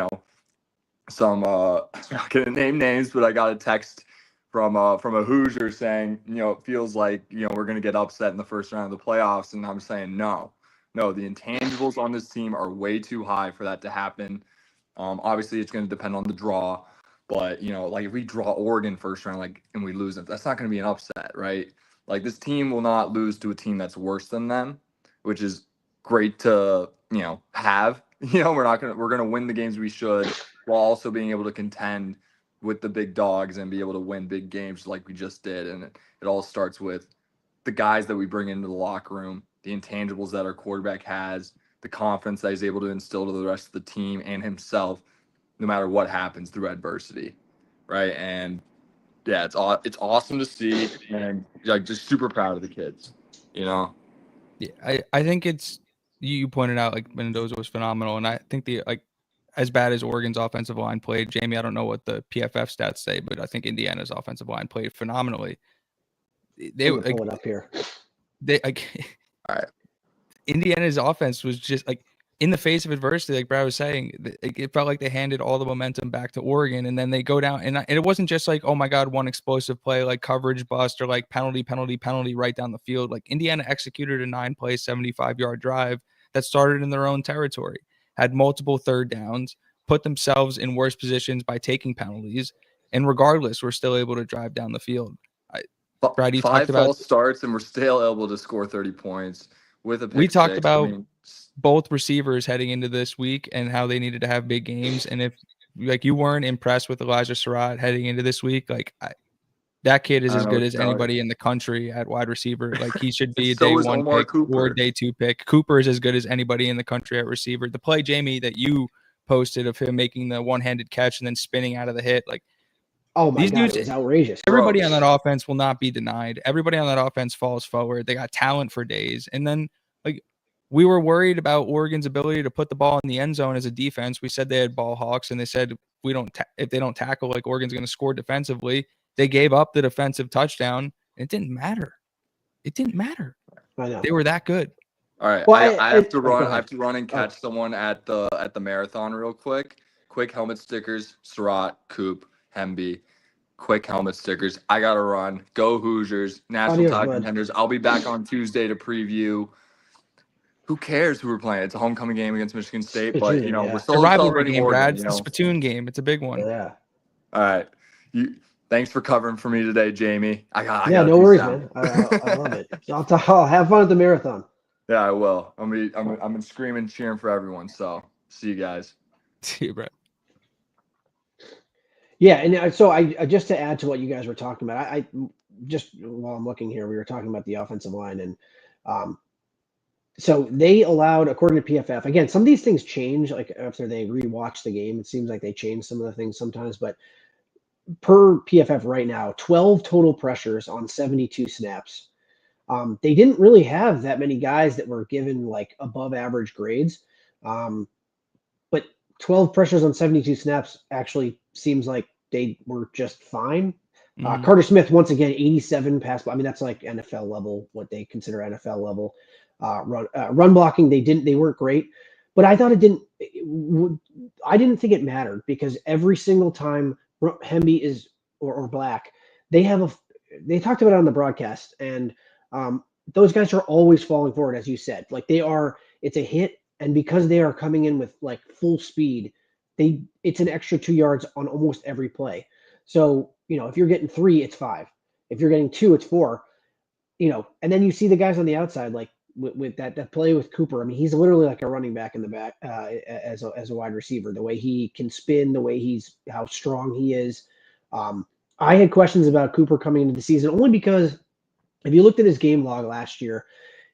some I'm not gonna name names, but I got a text from a Hoosier saying, it feels like, we're gonna get upset in the first round of the playoffs. And I'm saying no. The intangibles on this team are way too high for that to happen. Obviously it's gonna depend on the draw, but like if we draw Oregon first round, like and we lose it, that's not gonna be an upset, right? Like this team will not lose to a team that's worse than them, which is great to have. We're gonna win the games we should, while also being able to contend with the big dogs and be able to win big games like we just did. And it all starts with the guys that we bring into the locker room, the intangibles that our quarterback has, the confidence that he's able to instill to the rest of the team and himself, no matter what happens through adversity, right? And yeah, it's awesome to see, and like just super proud of the kids. Yeah, I think it's you pointed out like Mendoza was phenomenal, and I think as bad as Oregon's offensive line played, Jamie, I don't know what the PFF stats say, but I think Indiana's offensive line played phenomenally. They pull it up here. All right. Indiana's offense was just like in the face of adversity, like Brad was saying, it felt like they handed all the momentum back to Oregon, and then they go down, and it wasn't just like, oh my God, one explosive play, like coverage bust or like penalty right down the field. Like Indiana executed a 9-play, 75-yard drive that started in their own territory, had multiple third downs, put themselves in worse positions by taking penalties, and regardless, we're still able to drive down the field. Brad, you talked about 5 false starts, and we're still able to score 30 points with a pick we talked six. about both receivers heading into this week and how they needed to have big games. And if like you weren't impressed with Elijah Surratt heading into this week, like that kid is as good as anybody in the country at wide receiver. Like he should be a day one pick or day 2 pick. Cooper is as good as anybody in the country at receiver. The play, Jamie, that you posted of him making the one-handed catch and then spinning out of the hit, like oh my God, it was outrageous. Everybody on that offense will not be denied. Everybody on that offense falls forward. They got talent for days. And then like we were worried about Oregon's ability to put the ball in the end zone as a defense. We said they had ball hawks, and they said if they don't tackle, like Oregon's going to score defensively. They gave up the defensive touchdown. It didn't matter. It didn't matter. I know. They were that good. All right, well, I have to run. I have to run and catch someone at the marathon real quick. Quick helmet stickers, Surratt, Coop, Hemby. Quick helmet stickers. I gotta run. Go Hoosiers, national title contenders. I'll be back on Tuesday to preview. Who cares who we're playing? It's a homecoming game against Michigan State, but we're still a rivalry celebrating game, Oregon, Brad. It's the spittoon game. It's a big one. Yeah. All right. Thanks for covering for me today, Jamie. No worries, man. I love it. I'll have fun at the marathon. Yeah, I will. I'm screaming, cheering for everyone. So see you guys. See you, bro. Yeah, and so I just to add to what you guys were talking about, I just while I'm looking here, we were talking about the offensive line, and um, so they allowed, according to PFF, again, some of these things change like after they rewatch the game. It seems like they change some of the things sometimes, but per PFF right now, 12 total pressures on 72 snaps. They didn't really have that many guys that were given like above average grades. Um, but 12 pressures on 72 snaps actually seems like they were just fine. Mhm. Carter Smith, once again, 87 pass. I mean, that's like NFL level, what they consider NFL level. Run blocking, they weren't great, but I thought I didn't think it mattered because every single time Hemby is or Black, they have they talked about it on the broadcast, and those guys are always falling forward, as you said. Like it's a hit, and because they are coming in with like full speed, it's an extra 2 yards on almost every play. So if you're getting 3, it's 5. If you're getting 2, it's 4. And then you see the guys on the outside, like with that play with Cooper. I mean, he's literally like a running back in the back as a wide receiver. The way he can spin, the way how strong he is. I had questions about Cooper coming into the season only because if you looked at his game log last year,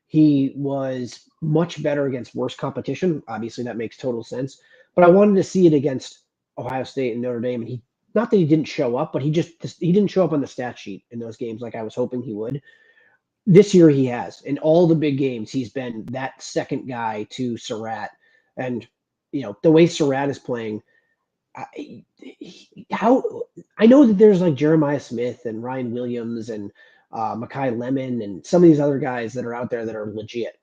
he was much better against worse competition. Obviously, that makes total sense. But I wanted to see it against Ohio State and Notre Dame, and not that he didn't show up, but he didn't show up on the stat sheet in those games like I was hoping he would. This year he has. In all the big games, he's been that second guy to Surratt. And the way Surratt is playing, I know that there's like Jeremiah Smith and Ryan Williams and Makai Lemon and some of these other guys that are out there that are legit.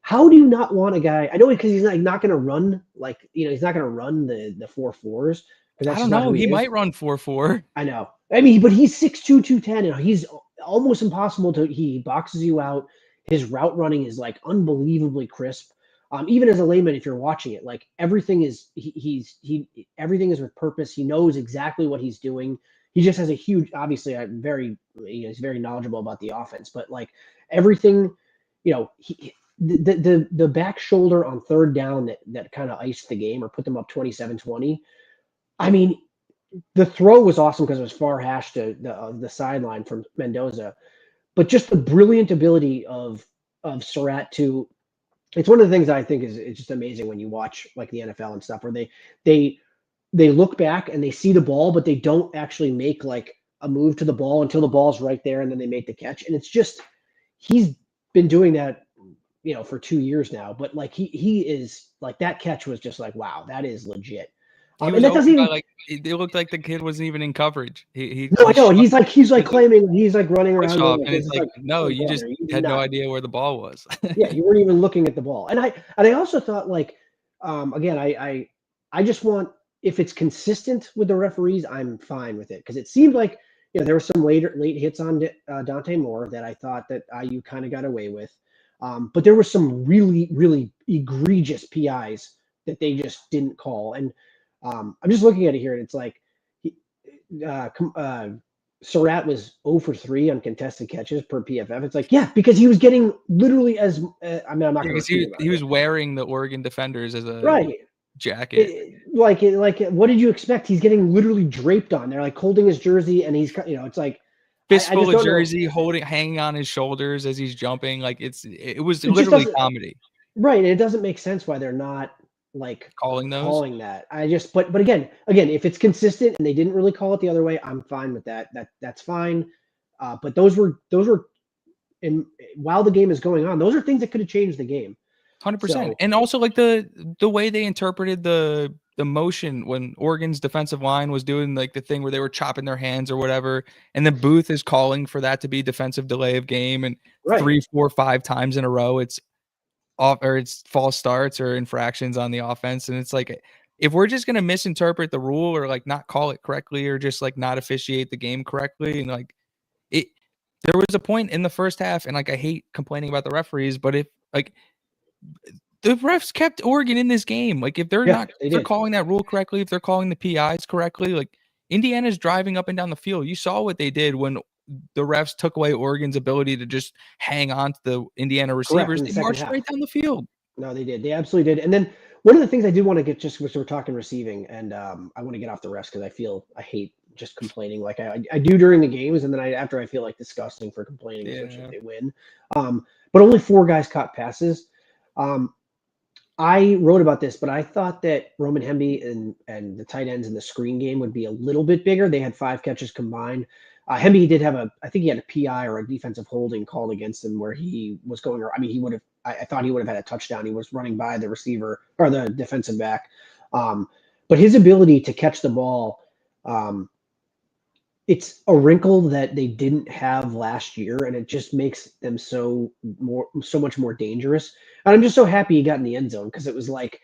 How do you not want a guy? I know because he's not going to run he's not going to run the 4.4s because that's I just don't not know. who He he is. might run 4.4. I know. I mean, but he's 6'2", 210, and he's almost impossible he boxes you out. His route running is like unbelievably crisp. Even as a layman, if you're watching it, like everything is everything is with purpose. He knows exactly what he's doing. He just has a huge, obviously, he's very knowledgeable about the offense, but like everything, the back shoulder on third down that kind of iced the game or put them up 27-20. I mean, the throw was awesome because it was far hash to the sideline from Mendoza, but just the brilliant ability of Surratt to. It's one of the things I think is just amazing when you watch like the NFL and stuff where they look back and they see the ball, but they don't actually make like a move to the ball until the ball's right there and then they make the catch. And it's just he's been doing that for 2 years now. But like he is like that catch was just like wow, that is legit. He And was that doesn't open by even like it looked like the kid wasn't even in coverage. no, I know. He's like claiming he's like running push around off, going like and this. it's It's like, like, no, oh, you just brother, you did had no not. idea where the ball was. Yeah, you weren't even looking at the ball. And I also thought like again, I just want if it's consistent with the referees, I'm fine with it because it seemed like there were some late hits on Dante Moore that I thought that IU kind of got away with, but there were some really really egregious PIs that they just didn't call. And I'm just looking at it here, and it's like Surratt was 0 for 3 on contested catches per PFF. It's like, yeah, because he was getting literally as I mean, I'm not going to Because repeat he was wearing the Oregon Defenders as a right. jacket. What did you expect? He's getting literally draped on. They're like holding his jersey, and he's it's like I Fistful just of don't know. jersey, hanging on his shoulders as he's jumping. Like it was It just literally doesn't comedy. right. And it doesn't make sense why they're not like Calling those. calling that. But again, if it's consistent and they didn't really call it the other way, I'm fine with that. That's fine. But those were and while the game is going on, those are things that could have changed the game. 100%. And also like the way they interpreted the motion when Oregon's defensive line was doing like the thing where they were chopping their hands or whatever, and the booth is calling for that to be defensive delay of game, and Right. 3, 4, 5 times in a row it's off or it's false starts or infractions on the offense. And it's like if we're just gonna misinterpret the rule or like not call it correctly or just like not officiate the game correctly, and like there was a point in the first half, and like I hate complaining about the referees, but if like the refs kept Oregon in this game. Like if they're calling that rule correctly, if they're calling the PIs correctly, like Indiana's driving up and down the field. You saw what they did when the refs took away Oregon's ability to just hang on to the Indiana Correct, receivers. in the They second marched half. right down the field. No, they did. They absolutely did. And then one of the things I did want to get, just because we're talking receiving, and I want to get off the refs because I hate just complaining like I do during the games, and then after I feel like disgusting for complaining, especially if they win. But only 4 guys caught passes. I wrote about this, but I thought that Roman Hemby and the tight ends in the screen game would be a little bit bigger. They had 5 catches combined. Hemby did have I think he had a PI or a defensive holding called against him where he was going, I mean, he would have, I thought he would have had a touchdown. He was running by the receiver or the defensive back. But his ability to catch the ball, it's a wrinkle that they didn't have last year, and it just makes them so much more dangerous. And I'm just so happy he got in the end zone because it was like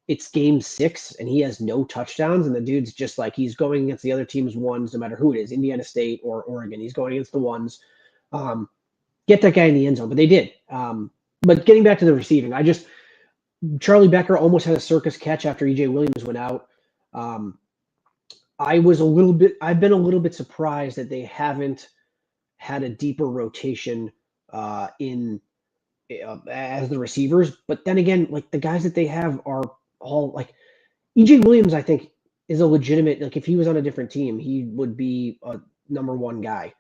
it's game 6 and he has no touchdowns, and the dude's just like he's going against the other team's ones, no matter who it is, Indiana State or Oregon. He's going against the ones. Get that guy in the end zone, but they did. But getting back to the receiving, Charlie Becker almost had a circus catch after EJ Williams went out. I've been a little bit surprised that they haven't had a deeper rotation as the receivers. But then again, like the guys that they have are all like EJ Williams, I think is a legitimate, like if he was on a different team, he would be a number 1 guy.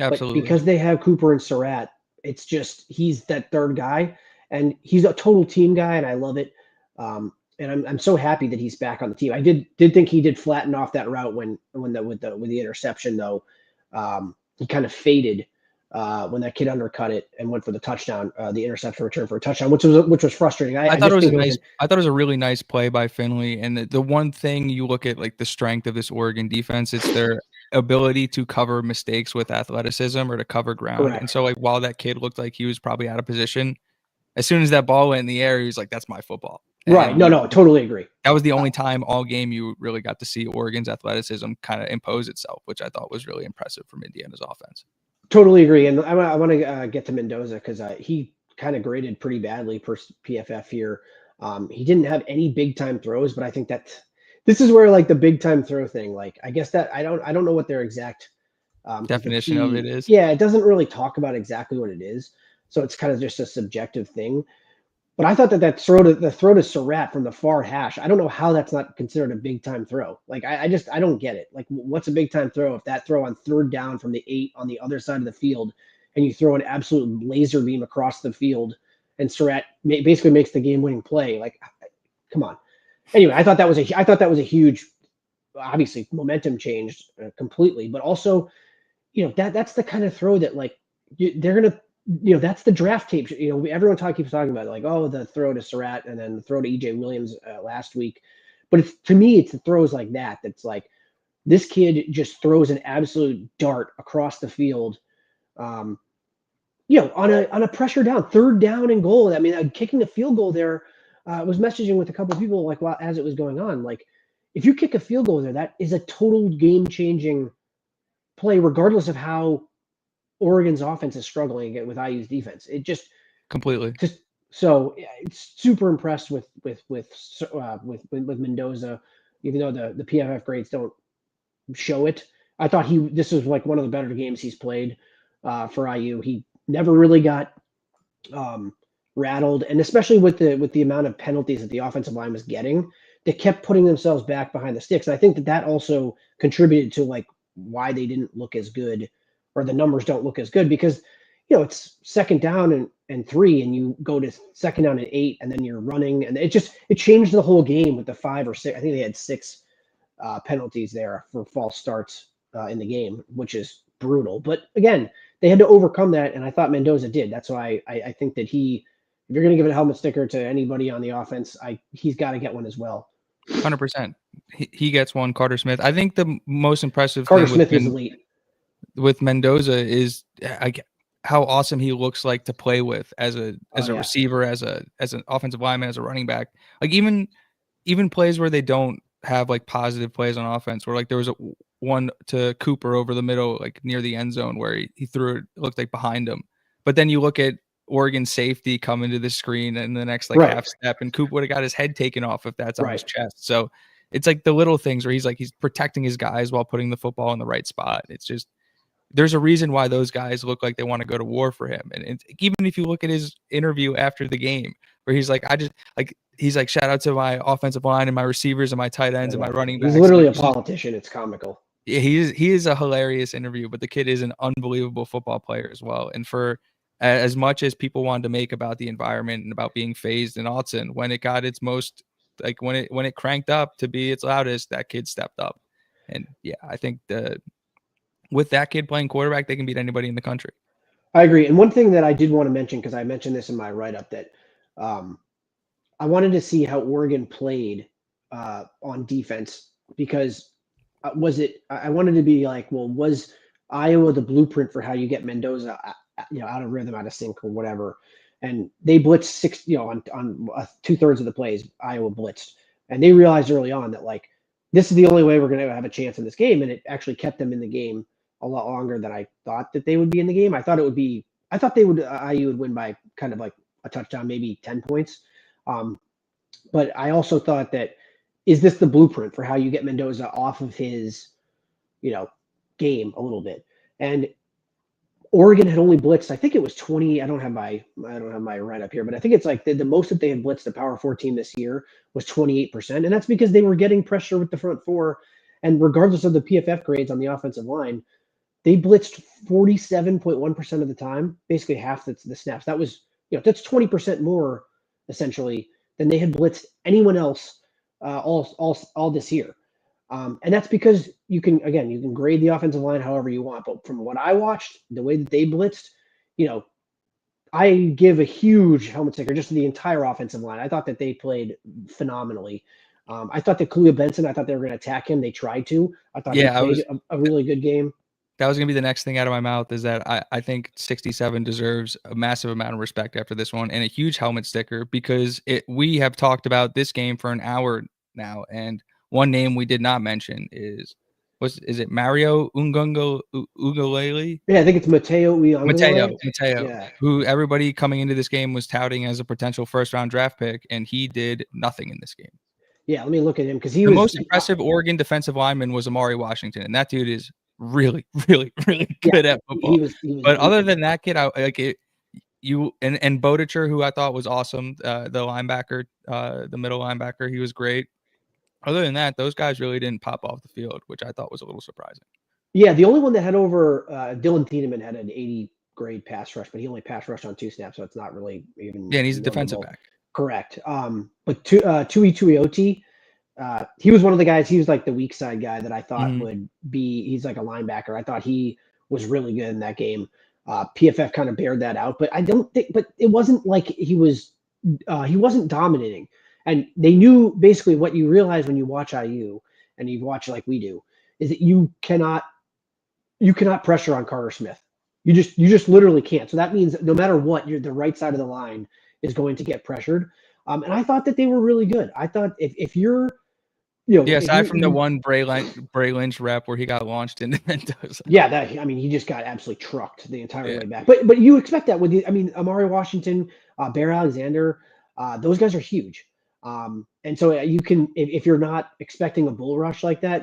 Absolutely. But because they have Cooper and Surratt, it's just he's that third guy, and he's a total team guy, and I love it. And I'm so happy that he's back on the team. I did think he did flatten off that route with the interception though. He kind of faded when that kid undercut it and went for the touchdown, the interception return for a touchdown, which was frustrating. I thought it was a really nice play by Finley. And the one thing you look at, like the strength of this Oregon defense, it's their ability to cover mistakes with athleticism or to cover ground. Correct. And so like while that kid looked like he was probably out of position, as soon as that ball went in the air, he was like, "That's my football." Right. And No, totally agree. that was the only time all game you really got to see Oregon's athleticism kind of impose itself, which I thought was really impressive from Indiana's offense. Totally agree. And I want to get to Mendoza because he kind of graded pretty badly per PFF here. He didn't have any big time throws, but I think that this is where like the big time throw thing, like I guess that I don't know what their exact definition of it is. Yeah, it doesn't really talk about exactly what it is. So it's kind of just a subjective thing. But I thought that the throw to Surratt from the far hash, I don't know how that's not considered a big time throw. Like I don't get it. Like what's a big time throw if that throw on 3rd down from the 8 on the other side of the field, and you throw an absolute laser beam across the field, and Surratt basically makes the game winning play. Like, come on. Anyway, I thought that was a huge, obviously momentum changed completely, but also, that's the kind of throw that like they're gonna. That's the draft tape. Everyone keeps talking about it, like, oh, the throw to Surratt and then the throw to EJ Williams last week. But to me, it's the throws like that. That's like this kid just throws an absolute dart across the field. On a pressure down, 3rd down and goal. I mean, kicking a field goal there. I was messaging with a couple of people like as it was going on. Like, if you kick a field goal there, that is a total game changing play, regardless of how Oregon's offense is struggling again with IU's defense. It just completely. So it's super impressed with Mendoza, even though the PFF grades don't show it. I thought this was like one of the better games he's played for IU. He never really got rattled, and especially with the amount of penalties that the offensive line was getting, they kept putting themselves back behind the sticks. And I think that also contributed to like why they didn't look as good, or the numbers don't look as good, because it's 2nd down and 3, and you go to 2nd down and 8, and then you're running, and it changed the whole game with the 5 or 6. I think they had 6 penalties there for false starts in the game, which is brutal. But again, they had to overcome that, and I thought Mendoza did. That's why I think that if you're going to give a helmet sticker to anybody on the offense, he's got to get one as well. 100%. He gets one. Carter Smith. I think the most impressive Carter thing Smith is elite. With Mendoza is how awesome he looks like to play with as a receiver, as an offensive lineman, as a running back. Like even plays where they don't have like positive plays on offense, where like there was one to Cooper over the middle, like near the end zone, where he threw it looked like behind him. But then you look at Oregon safety come into the screen and the next half step, and Cooper would have got his head taken off if that's on his chest. So it's like the little things where he's protecting his guys while putting the football in the right spot. It's just there's a reason why those guys look like they want to go to war for him. And even if you look at his interview after the game, where he's like, he's like, shout out to my offensive line and my receivers and my tight ends and my running backs. He's literally a politician. It's comical. Yeah, he is a hilarious interview, but the kid is an unbelievable football player as well. And for as much as people wanted to make about the environment and about being phased in Autzen, when it got its most, like when it cranked up to be its loudest, that kid stepped up. And yeah, I think with that kid playing quarterback, they can beat anybody in the country. I agree. And one thing that I did want to mention, because I mentioned this in my write-up, that I wanted to see how Oregon played on defense, because I wanted to be like, well, was Iowa the blueprint for how you get Mendoza, out of rhythm, out of sync, or whatever? And they blitzed on 2/3 of the plays, Iowa blitzed, and they realized early on that like this is the only way we're going to have a chance in this game, and it actually kept them in the game a lot longer than I thought that they would be in the game. I thought IU would win by kind of like a touchdown, maybe 10 points. But I also thought that, is this the blueprint for how you get Mendoza off of his, game a little bit? And Oregon had only blitzed, I think it was 20. I don't have my write up here, but I think it's like the most that they had blitzed the Power 4 team this year was 28%. And that's because they were getting pressure with the front four. And regardless of the PFF grades on the offensive line, they blitzed 47.1% of the time, basically half the snaps. That was, that's 20% more essentially than they had blitzed anyone else all this year. And that's because you can grade the offensive line however you want. But from what I watched, the way that they blitzed, I give a huge helmet sticker just to the entire offensive line. I thought that they played phenomenally. I thought that Kalia Benson, I thought they were going to attack him. They tried to. I thought he played a really good game. That was going to be the next thing out of my mouth, is that I think 67 deserves a massive amount of respect after this one, and a huge helmet sticker, because we have talked about this game for an hour now, and one name we did not mention is it Mario Ugalele? Yeah, I think it's Mateo. Mateo, yeah. Who everybody coming into this game was touting as a potential first-round draft pick, and he did nothing in this game. Yeah, let me look at him, because the most impressive Oregon defensive lineman was Amari Washington, and that dude is really, really, really good at football. But other than that kid, and Bodicher, who I thought was awesome, the linebacker, the middle linebacker, he was great. Other than that, those guys really didn't pop off the field, which I thought was a little surprising. Yeah, the only one that had over Dylan Thiedemann had an 80 grade pass rush, but he only pass rushed on 2 snaps, so it's not really even. Yeah, and he's a defensive back. Correct. But Tui Tuioti, he was one of the guys. He was like the weak side guy that I thought would be. He's like a linebacker. I thought he was really good in that game. PFF kind of bared that out, but I don't think. But it wasn't like he wasn't dominating. And they knew basically what you realize when you watch IU and you watch like we do, is that you cannot pressure on Carter Smith. You just literally can't. So that means that no matter what, the right side of the line is going to get pressured. And I thought that they were really good. I thought if you're, aside from the one Bray Lynch rep where he got launched into Mendoza. Yeah, he just got absolutely trucked the entire way back. But you expect that with Amari Washington, Bear Alexander, those guys are huge. And so you can, if you're not expecting a bull rush like that,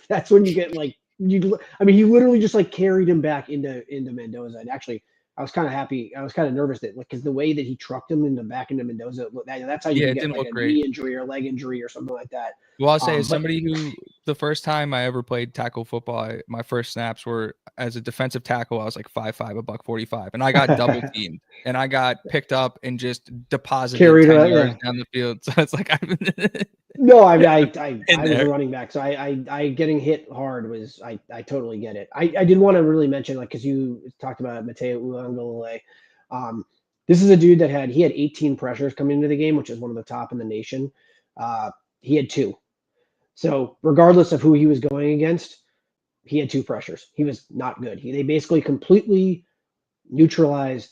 that's when you get like, he literally just like carried him back into Mendoza. And actually, I was kind of happy. I was kind of nervous that, because the way that he trucked him back into Mendoza, that's how you can get like a knee injury or leg injury or something like that. Well, I'll say, as somebody who, the first time I ever played tackle football, my first snaps were as a defensive tackle. I was like 5'5", $145, and I got double teamed, and I got picked up and just deposited 10 yards down the field. So it's like, no, I was a running back, so I getting hit hard was, I totally get it. I did want to really mention, like, because you talked about Mateo Uiagalelei. This is a dude that he had 18 pressures coming into the game, which is one of the top in the nation. He had 2. So regardless of who he was going against, he had 2 pressures. He was not good. They basically completely neutralized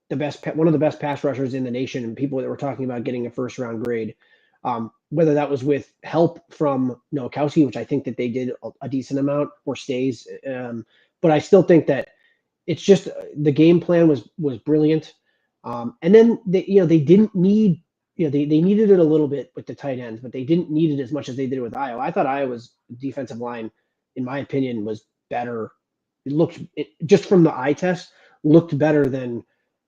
one of the best pass rushers in the nation, and people that were talking about getting a first-round grade. Whether that was with help from Nowakowski, which I think that they did a decent amount, or stays. But I still think that it's just the game plan was brilliant. And then they didn't need. They needed it a little bit with the tight ends, but they didn't need it as much as they did with Iowa. I thought Iowa's defensive line, in my opinion, was better just from the eye test, looked better than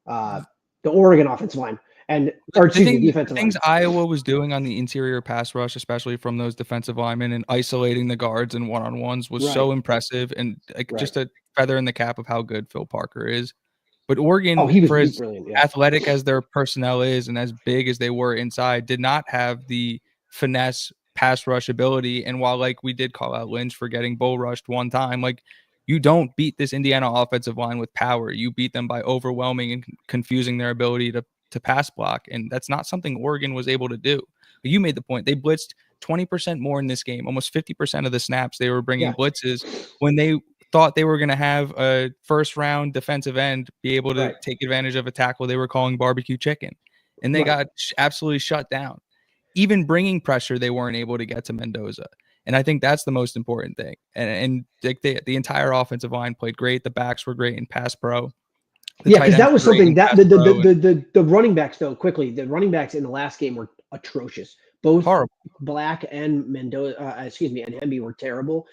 the Oregon offensive line defensive line. Things Iowa was doing on the interior pass rush, especially from those defensive linemen and isolating the guards and one-on-ones, was so impressive and just a feather in the cap of how good Phil Parker is. But Oregon, he's as brilliant, athletic as their personnel is and as big as they were inside, did not have the finesse pass rush ability. And while we did call out Lynch for getting bull rushed one time, you don't beat this Indiana offensive line with power. You beat them by overwhelming and confusing their ability to pass block. And that's not something Oregon was able to do. But you made the point. They blitzed 20% more in this game. Almost 50% of the snaps they were bringing blitzes when they thought they were going to have a first round defensive end be able to take advantage of a tackle they were calling barbecue chicken. And they got absolutely shut down. Even bringing pressure, they weren't able to get to Mendoza. And I think that's the most important thing. And the entire offensive line played great. The backs were great in pass pro. Because that was something that the running backs, though, quickly, the running backs in the last game were atrocious. Both horrible. Black and Mendoza, and Hemby were terrible.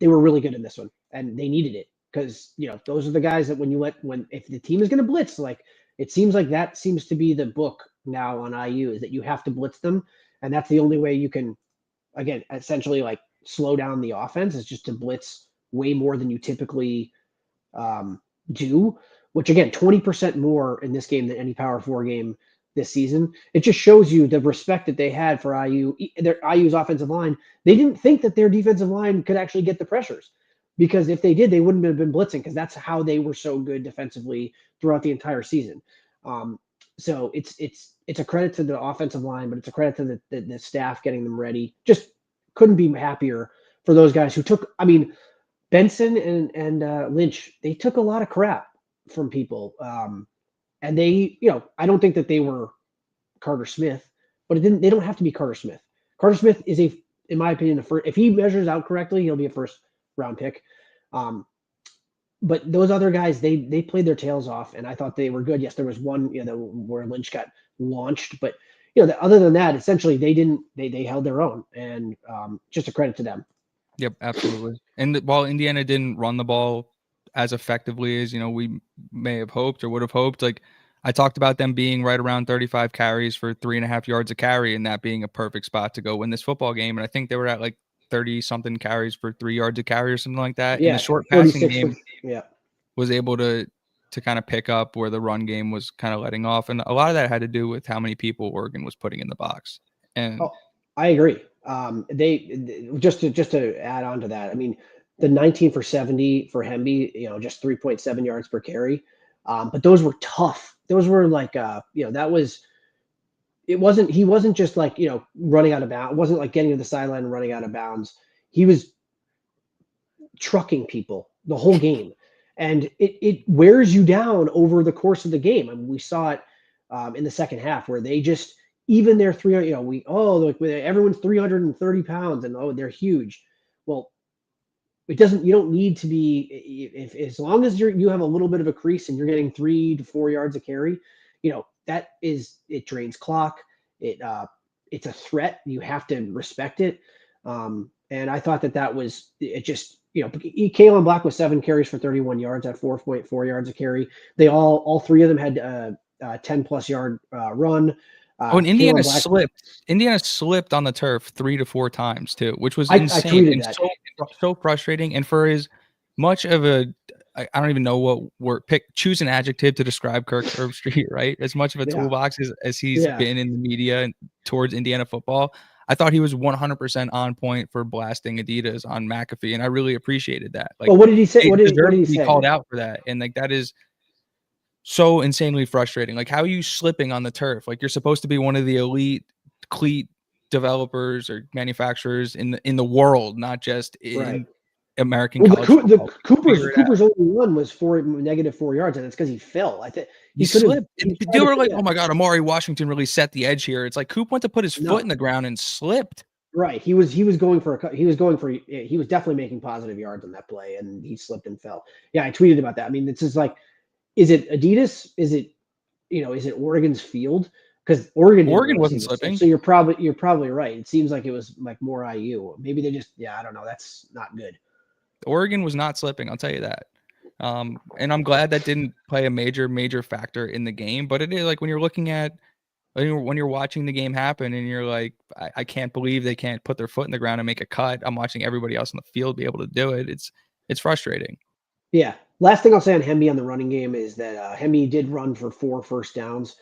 They were really good in this one, and they needed it because those are the guys that if the team is going to blitz, it seems like that seems to be the book now on IU is that you have to blitz them, and that's the only way you can, again, essentially slow down the offense is just to blitz way more than you typically do. Which again, 20% more in this game than any Power 4 game this season. It just shows you the respect that they had for IU's offensive line. They didn't think that their defensive line could actually get the pressures because if they did, they wouldn't have been blitzing because that's how they were so good defensively throughout the entire season. So it's a credit to the offensive line, but it's a credit to the staff getting them ready. Just couldn't be happier for those guys who took. I mean, Benson and Lynch, they took a lot of crap from people. And they, I don't think that they were Carter Smith, but they don't have to be Carter Smith. Carter Smith is in my opinion, if he measures out correctly, he'll be a first round pick. But those other guys, they played their tails off and I thought they were good. Yes, there was one, where Lynch got launched, but other than that, essentially they held their own and just a credit to them. Yep, absolutely. And while Indiana didn't run the ball as effectively as we may have hoped or would have hoped, I talked about them being right around 35 carries for 3.5 yards a carry and that being a perfect spot to go win this football game. And I think they were at 30 something carries for 3 yards a carry or something like that. Yeah, and the short passing game was able to kind of pick up where the run game was kind of letting off. And a lot of that had to do with how many people Oregon was putting in the box. And I agree. They just to add on to that, I mean, the 19 for 70 for Hemby, just 3.7 yards per carry. But those were tough. Those were he wasn't just running out of bounds. It wasn't getting to the sideline and running out of bounds. He was trucking people the whole game. And it wears you down over the course of the game. I mean, we saw it in the second half where they just, even their 300, everyone's 330 pounds and they're huge. Well, you don't need to be, as long as you have a little bit of a crease and you're getting 3 to 4 yards a carry, it drains clock. It's a threat. You have to respect it. And I thought that was, it just, Kalen Black was 7 carries for 31 yards at 4.4 yards a carry. They all 3 of them had a 10 plus yard run. And Indiana slipped on the turf 3 to 4 times too, which was insane and so frustrating. And for as much of I don't even know what word choose an adjective to describe Kirk Herbstreit, right? As much of a toolbox as he's been in the media towards Indiana football, I thought he was 100% on point for blasting Adidas on McAfee, and I really appreciated that. What did he say? What did he say? He called out for that, and that is so insanely frustrating. How are you slipping on the turf? You're supposed to be one of the elite cleat developers or manufacturers in the world, not just in American college football. Cooper's only one was -4 yards, and it's because he fell. I think he slipped. They were oh my God, Amari Washington really set the edge here. It's Coop went to put his foot in the ground and slipped. Right. He was definitely making positive yards on that play, and he slipped and fell. Yeah, I tweeted about that. I mean, it's just is it Adidas? Is it Oregon's field? Because Oregon wasn't slipping. So you're probably right. It seems like it was more IU. Maybe they just I don't know. That's not good. Oregon was not slipping. I'll tell you that. And I'm glad that didn't play a major factor in the game. But it is like when you're looking at when you're watching the game happen and you're like, I can't believe they can't put their foot in the ground and make a cut. I'm watching everybody else on the field be able to do it. It's frustrating. Yeah. Last thing I'll say on Hemby on the running game is that Hemby did run for 4 first downs.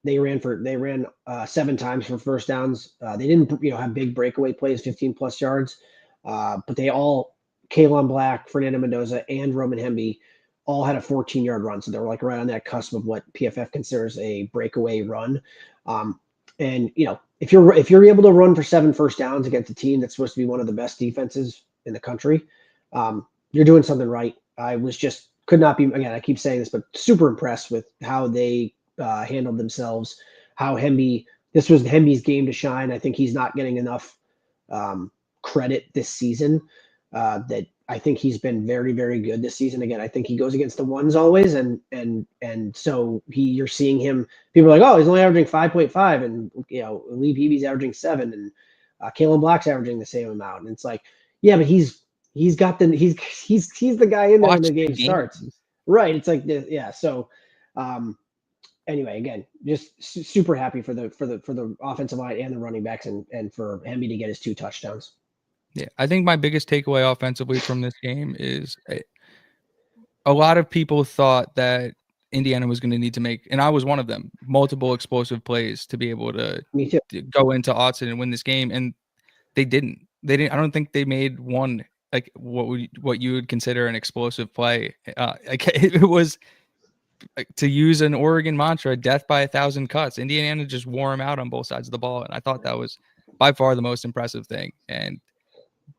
They ran 7 times for first downs. They didn't have big breakaway plays, 15 plus yards, but they all Kalen Black, Fernando Mendoza, and Roman Hemby all had a 14-yard run. So they were like right on that cusp of what PFF considers a breakaway run. And if you're able to run for 7 first downs against a team that's supposed to be one of the best defenses in the country, you're doing something right. I could not be, again, I keep saying this, but super impressed with how they handled themselves, this was Hemby's game to shine. I think he's not getting enough credit this season. That I think he's been very, very good this season. Again, I think he goes against the ones always, and so you're seeing him. People are like, oh, he's only averaging 5.5, and Lee Beebe's averaging 7, and Kalen Black's averaging the same amount. And it's like, yeah, but he's the guy in there when the game starts, right? It's like, yeah. So, anyway, again, just super happy for the offensive line and the running backs, and for Hemby to get his 2 touchdowns. Yeah, I think my biggest takeaway offensively from this game is a lot of people thought that Indiana was going to need to make, and I was one of them, multiple explosive plays to be able to go into Autzen and win this game, and they didn't. I don't think they made one like what you would consider an explosive play. It was, to use an Oregon mantra, death by 1,000 cuts. Indiana just wore them out on both sides of the ball, and I thought that was by far the most impressive thing. And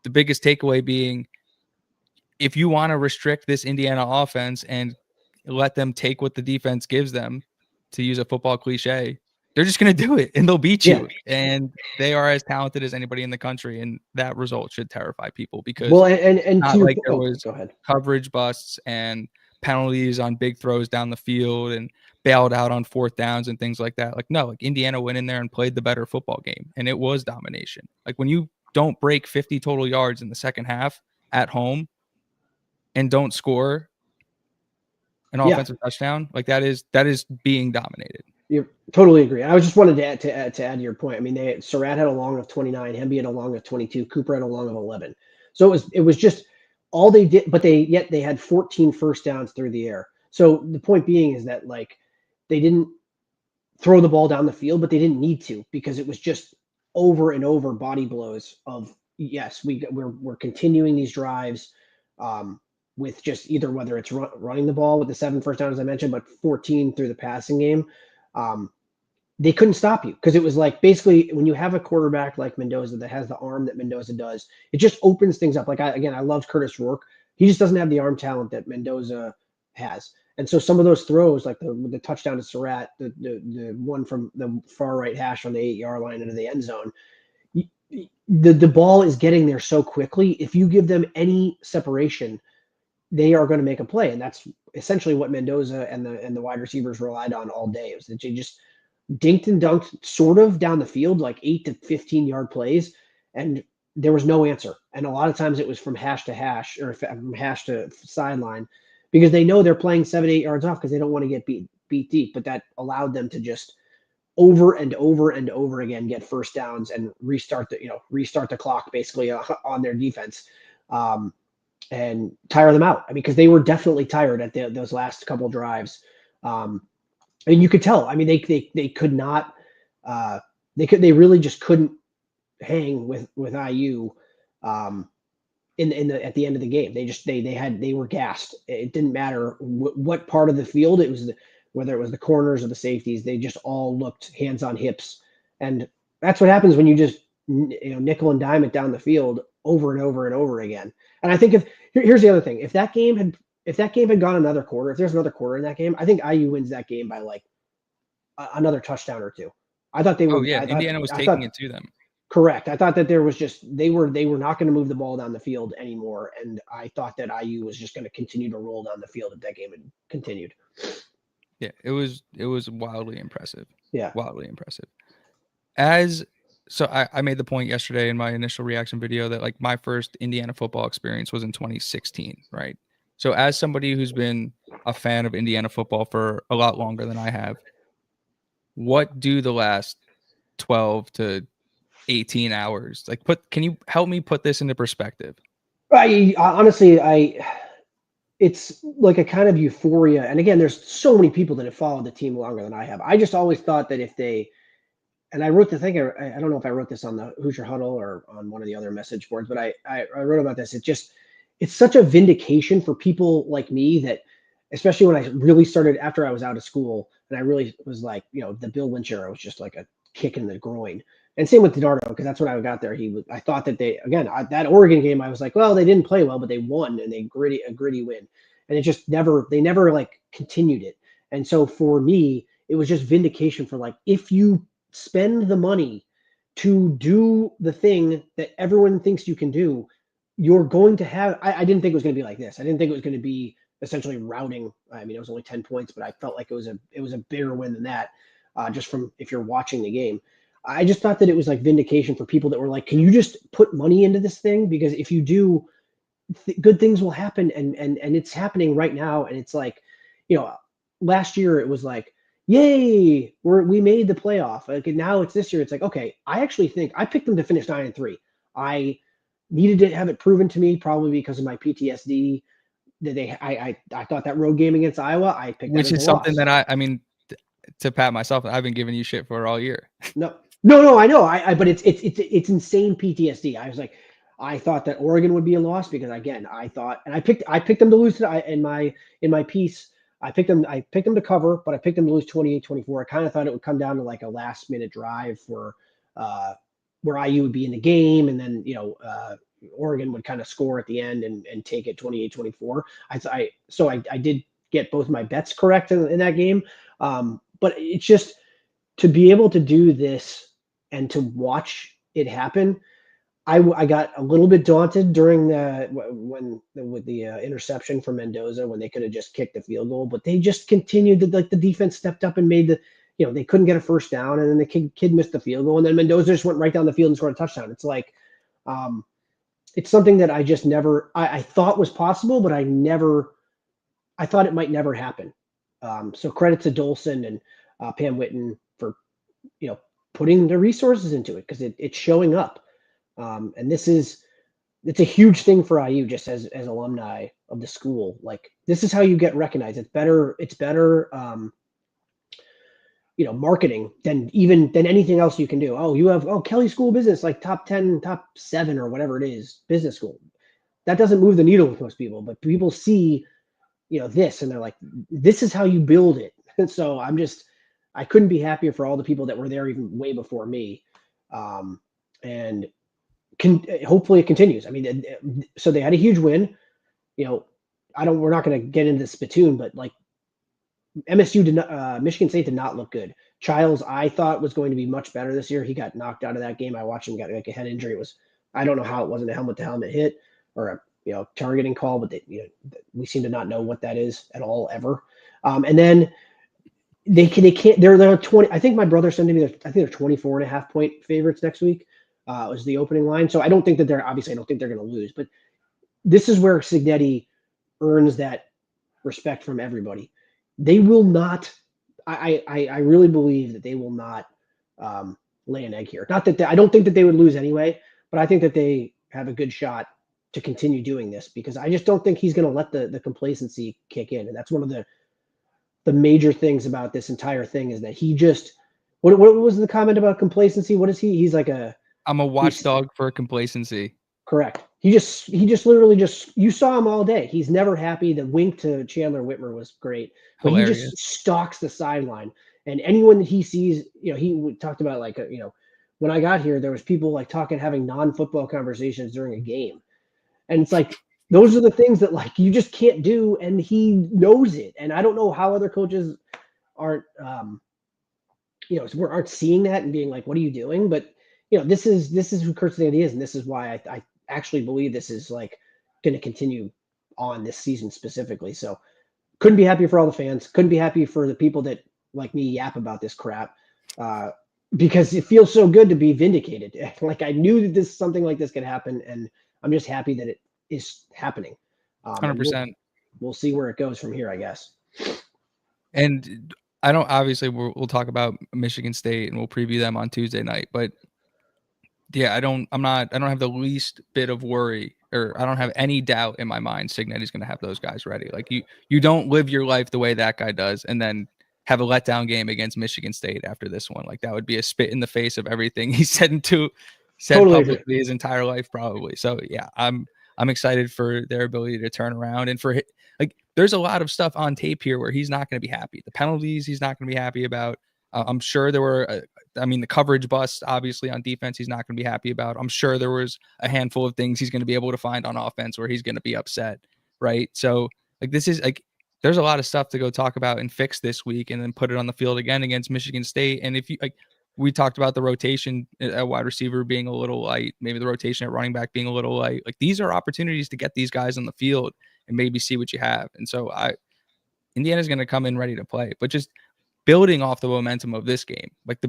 the biggest takeaway being, if you want to restrict this Indiana offense and let them take what the defense gives them, to use a football cliche, they're just going to do it and they'll beat you. Yeah. And they are as talented as anybody in the country. And that result should terrify people, because not like there was coverage busts and penalties on big throws down the field and bailed out on 4th downs and things like that. Like, no, like Indiana went in there and played the better football game, and it was domination. Like, when you don't break 50 total yards in the second half at home and don't score an offensive touchdown, like that is being dominated. You totally agree. I was just wanted to add to your point. I mean, Surratt had a long of 29, Hemby had a long of 22, Cooper had a long of 11. So it was just all they did, but they had 14 first downs through the air. So the point being is that, like, they didn't throw the ball down the field, but they didn't need to, because it was just over and over body blows of, yes, we're continuing these drives with just either, whether it's running the ball with the 7 first downs, as I mentioned, but 14 through the passing game. They couldn't stop you, because it was like, basically, when you have a quarterback like Mendoza that has the arm that Mendoza does, it just opens things up. Like, I love Curtis Rourke. He just doesn't have the arm talent that Mendoza has. And so some of those throws, like the touchdown to Surratt, the one from the far right hash on the 8-yard line into the end zone, the ball is getting there so quickly. If you give them any separation, they are going to make a play. And that's essentially what Mendoza and the wide receivers relied on all day. It was that they just dinked and dunked sort of down the field, like 8 to 15-yard plays, and there was no answer. And a lot of times it was from hash to hash, or from hash to sideline, because they know they're playing 7-8 yards off, because they don't want to get beat deep. But that allowed them to just over and over and over again get first downs and restart the clock basically on their defense, and tire them out. I mean, because they were definitely tired at those last couple drives. And you could tell. I mean, they could not. They really just couldn't hang with IU at the end of the game. They were gassed. It didn't matter what part of the field it was, whether it was the corners or the safeties. They just all looked hands on hips, and that's what happens when you just nickel and dime it down the field over and over and over again. And I think here's the other thing: if that game had gone another quarter, if there's another quarter in that game, I think IU wins that game by like another touchdown or 2. I thought they were. Indiana was taking it to them. Correct. I thought that there was just they were not going to move the ball down the field anymore, and I thought that IU was just going to continue to roll down the field if that game had continued. Yeah, it was wildly impressive. Yeah, wildly impressive. As So I made the point yesterday in my initial reaction video that like my first Indiana football experience was in 2016, right? So as somebody who's been a fan of Indiana football for a lot longer than I have, what do the last 12 to 18 hours like can you help me put this into perspective? I honestly, it's like a kind of euphoria. And again, there's so many people that have followed the team longer than I have. I just always thought that if they, and I wrote the thing, I don't know if I wrote this on the Hoosier Huddle or on one of the other message boards, but I wrote about this. It's such a vindication for people like me that, especially when I really started after I was out of school and I really was like, the Bill Lynch era was just like a kick in the groin. And same with DiNardo, because that's when I got there. I thought that that Oregon game, I was like, well, they didn't play well, but they won and a gritty win. And they never like continued it. And so for me, it was just vindication for like, if you spend the money to do the thing that everyone thinks you can do, you're going to have. I didn't think it was going to be like this. I didn't think it was going to be essentially routing. I mean, it was only 10 points, but I felt like it was a bigger win than that. Just from if you're watching the game, I just thought that it was like vindication for people that were like, can you just put money into this thing? Because if you do, good things will happen, and it's happening right now. And it's like, last year it was like, yay, we made the playoff. Like now it's this year. It's like, okay, I actually think I picked them to finish 9-3. I needed to have it proven to me, probably because of my PTSD. That I thought that road game against Iowa, I picked Which that as is a something loss. that I mean, to pat myself, I've been giving you shit for all year. No, I know. But it's insane PTSD. I was like, I thought that Oregon would be a loss because again, I thought, and I picked them to lose in my piece. I picked them to cover, but I picked them to lose 28-24. I kind of thought it would come down to like a last minute drive for where IU would be in the game, and then Oregon would kind of score at the end and take it 28-24. I did get both my bets correct in that game. But it's just to be able to do this and to watch it happen. I got a little bit daunted during with the interception from Mendoza when they could have just kicked the field goal, but they just continued to, like, the defense stepped up and made they couldn't get a first down, and then the kid missed the field goal, and then Mendoza just went right down the field and scored a touchdown. It's like, it's something that I just never, I thought was possible, but I thought it might never happen. So credit to Dolson and Pam Whitten for, putting the resources into it, because it's showing up. And it's a huge thing for IU just as alumni of the school. Like, this is how you get recognized. It's better, marketing than anything else you can do. Oh, you have, Kelly School of Business, like top 10, top 7 or whatever it is, business school. That doesn't move the needle with most people, but people see, this, and they're like, this is how you build it. And so I couldn't be happier for all the people that were there even way before me. And hopefully it continues. I mean, so they had a huge win. We're not going to get into the spittoon, but like MSU did not, Michigan State did not look good. Childs, I thought, was going to be much better this year. He got knocked out of that game. I watched him get like a head injury. I don't know how it wasn't a helmet to helmet hit or a targeting call, but we seem to not know what that is at all ever. And then they can't. They're 20. I think my brother sent me. I think they're 24.5 point favorites next week. Was the opening line. So I don't think that they're going to lose. But this is where Cignetti earns that respect from everybody. They will not. I really believe that they will not lay an egg here. Not that I don't think that they would lose anyway, but I think that they have a good shot to continue doing this, because I just don't think he's going to let the complacency kick in. And that's one of the major things about this entire thing, is that he just, what was the comment about complacency? What is he? He's like I'm a watchdog for complacency. Correct. He just literally you saw him all day. He's never happy. The wink to Chandler Whitmer was great, but Hilarious. He just stalks the sideline, and anyone that he sees, he talked about like, when I got here, there was people like having non-football conversations during a game. And it's like, those are the things that like you just can't do, and he knows it. And I don't know how other coaches aren't seeing that and being like, what are you doing? But this is who Kurt Cignetti is, and this is why I actually believe this is like going to continue on this season specifically. So couldn't be happy for all the fans. Couldn't be happy for the people that like me yap about this crap. because it feels so good to be vindicated. Like I knew that something like this could happen, and I'm just happy that it is happening. And 100%. we'll see where it goes from here, I guess. And I don't obviously we'll talk about Michigan State and we'll preview them on Tuesday night, but yeah, I don't have the least bit of worry, or I don't have any doubt in my mind Cignetti's going to have those guys ready. Like you don't live your life the way that guy does and then have a letdown game against Michigan State after this one. Like that would be a spit in the face of everything he said Totally publicly agree. his entire life probably. So yeah, I'm excited for their ability to turn around, and for like there's a lot of stuff on tape here where he's not going to be happy. The penalties he's not going to be happy about. I'm sure there were the coverage bust, obviously, on defense, he's not going to be happy about. I'm sure there was a handful of things he's going to be able to find on offense where he's going to be upset, right? So, like, this is like, there's a lot of stuff to go talk about and fix this week, and then put it on the field again against Michigan State. And if you like, we talked about the rotation at wide receiver being a little light, maybe the rotation at running back being a little light. Like, these are opportunities to get these guys on the field and maybe see what you have. And so, Indiana's going to come in ready to play, but just building off the momentum of this game, like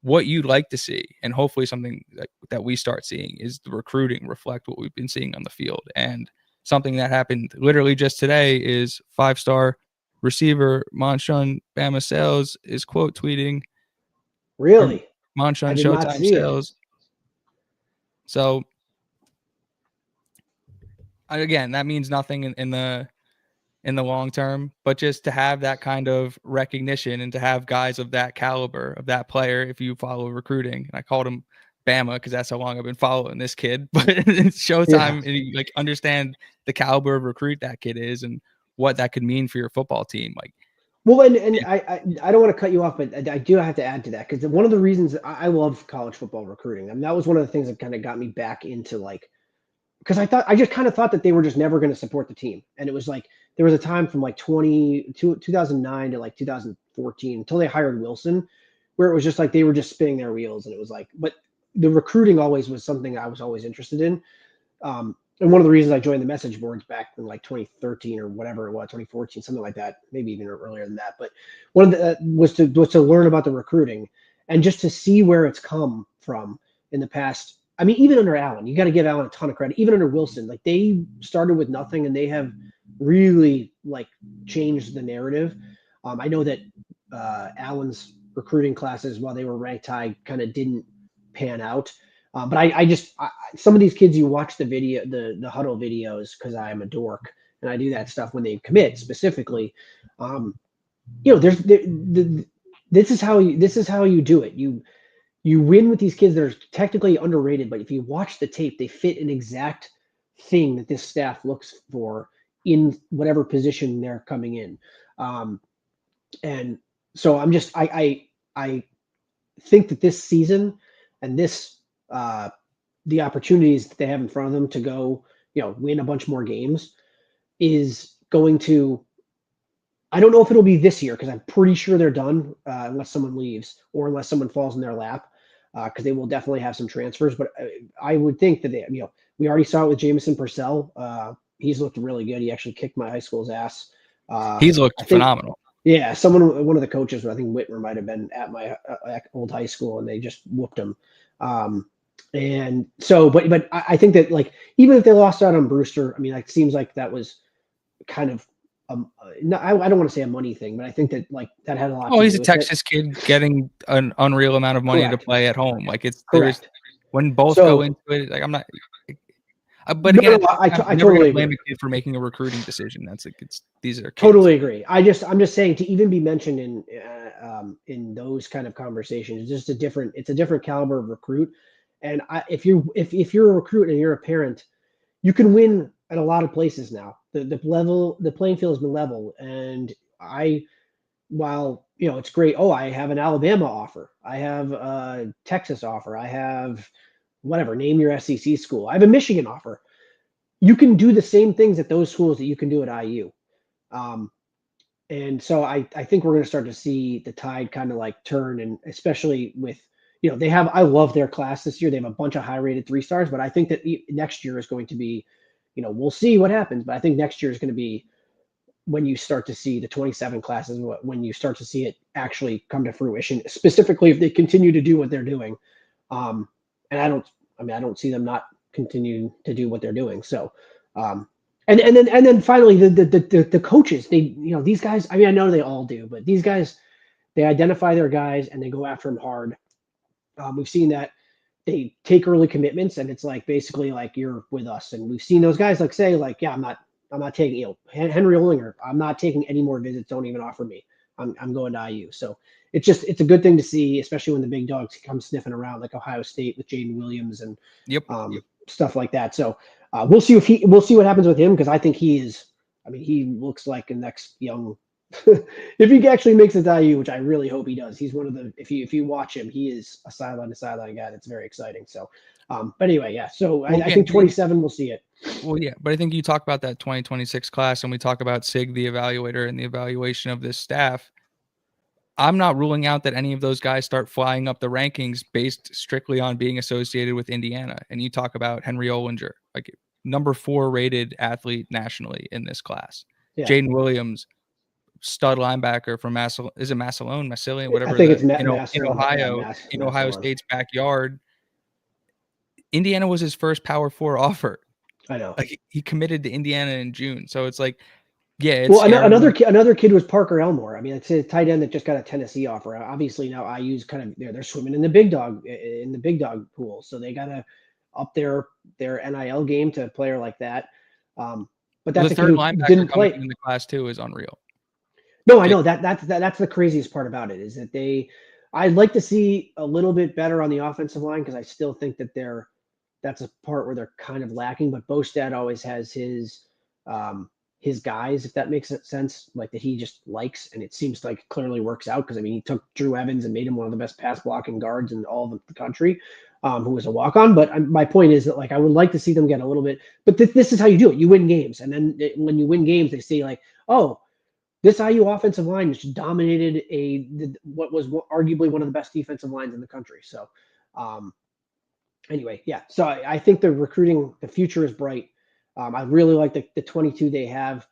what you'd like to see, and hopefully something that we start seeing, is the recruiting reflect what we've been seeing on the field. And something that happened literally just today is 5-star receiver Monshun Bama Sales is quote tweeting, Really? Monshun I did not Showtime see it. Sales. So again, that means nothing in the long term, but just to have that kind of recognition and to have guys of that caliber, of that player, if you follow recruiting, and I called him Bama because that's how long I've been following this kid, but it's Showtime, Yeah. and you like understand the caliber of recruit that kid is and what that could mean for your football team. Like, Well, and I don't want to cut you off, but I do have to add to that, because one of the reasons I love college football recruiting, and that was one of the things that kind of got me back into, like, because I just kind of thought that they were just never going to support the team. And it was like there was a time from like 2009 to like 2014 until they hired Wilson, where it was just like they were just spinning their wheels. And it was like, but the recruiting always was something I was always interested in. And one of the reasons I joined the message boards back in like 2013 or whatever it was, 2014, something like that, maybe even earlier than that. But one of the was to learn about the recruiting and just to see where it's come from in the past. I mean, even under Allen, you got to give Allen a ton of credit. Even under Wilson, like they started with nothing and they have really like changed the narrative. I know that Allen's recruiting classes, while they were ranked high, kind of didn't pan out. But some of these kids, you watch the video, the huddle videos, because I'm a dork and I do that stuff when they commit specifically. This is how you do it. You win with these kids that are technically underrated, but if you watch the tape, they fit an exact thing that this staff looks for in whatever position they're coming in. And so I think that this season and the opportunities that they have in front of them to go, win a bunch more games is going to, I don't know if it'll be this year, because I'm pretty sure they're done unless someone leaves or unless someone falls in their lap, because they will definitely have some transfers. But I would think that we already saw it with Jamison Purcell. He's looked really good. He actually kicked my high school's ass. he's looked phenomenal. Yeah, one of the coaches, I think Whitmer might have been at my old high school, and they just whooped him. And so, but I think that, like, even if they lost out on Brewster, I mean, it seems like that was kind of no, I don't want to say a money thing, but I think that like that had a lot. Oh, to he's do a with Texas kid getting an unreal amount of money to Correct. play at home. Like there's Correct. when both So- go into it. Like I'm not. But No, again, no, I I'm never totally gonna blame agree. a kid for making a recruiting decision. That's like these are kids. Totally agree. I'm just saying, to even be mentioned in those kind of conversations, it's just it's a different caliber of recruit. And if you're a recruit and you're a parent, you can win at a lot of places now. The playing field has been level. And while it's great. Oh, I have an Alabama offer. I have a Texas offer. I have whatever, name your SEC school. I have a Michigan offer. You can do the same things at those schools that you can do at IU. And so I think we're going to start to see the tide kind of like turn, and especially with, I love their class this year. They have a bunch of high rated 3-stars, but I think that next year is going to be, we'll see what happens, but I think next year is going to be when you start to see the 27 classes, when you start to see it actually come to fruition, specifically if they continue to do what they're doing. And I don't see them not continuing to do what they're doing. So, and then finally the coaches, these guys, I mean, I know they all do, but these guys, they identify their guys and they go after them hard. We've seen that they take early commitments, and it's like basically like you're with us. And we've seen those guys like say like, yeah, I'm not taking Henry Ollinger. I'm not taking any more visits. Don't even offer me. I'm going to IU. So it's a good thing to see, especially when the big dogs come sniffing around like Ohio State with Jaden Williams and stuff like that. So we'll see what happens with him, because I think he looks like a next young. If he actually makes it to IU, which I really hope he does, he's one of the. If you watch him, he is a sideline to sideline guy that's very exciting. So, but anyway, yeah. So I think 27 we'll see it. Well, yeah, but I think you talk about that 2026 class, and we talk about Sig, the evaluator, and the evaluation of this staff. I'm not ruling out that any of those guys start flying up the rankings based strictly on being associated with Indiana. And you talk about Henry Ollinger, like number 4 rated athlete nationally in this class. Yeah. Jaden Williams, stud linebacker from Massillon, whatever. I think it's in Ohio, in Ohio State's backyard. Indiana was his first Power 4 offer. I know. Like he committed to Indiana in June, so it's like, yeah. It's well, another kid was Parker Elmore. I mean, it's a tight end that just got a Tennessee offer. Obviously, now IU's kind of they're swimming in the big dog pool, so they got to up their NIL game to a player like that. But that's the third linebacker didn't play in the class too is unreal. No, I know that's the craziest part about it is that I'd like to see a little bit better on the offensive line, because I still think that that's a part where they're kind of lacking. But Bostad always has his guys, if that makes sense, like that he just likes, and it seems like it clearly works out, because I mean he took Drew Evans and made him one of the best pass blocking guards in all of the country, who was a walk-on. But my point is that like I would like to see them get a little bit, but this is how you do it. You win games, and then when you win games, they say like, oh, this IU offensive line just dominated what was arguably one of the best defensive lines in the country. So anyway, yeah. So I think the future is bright. I really like the 22 they have,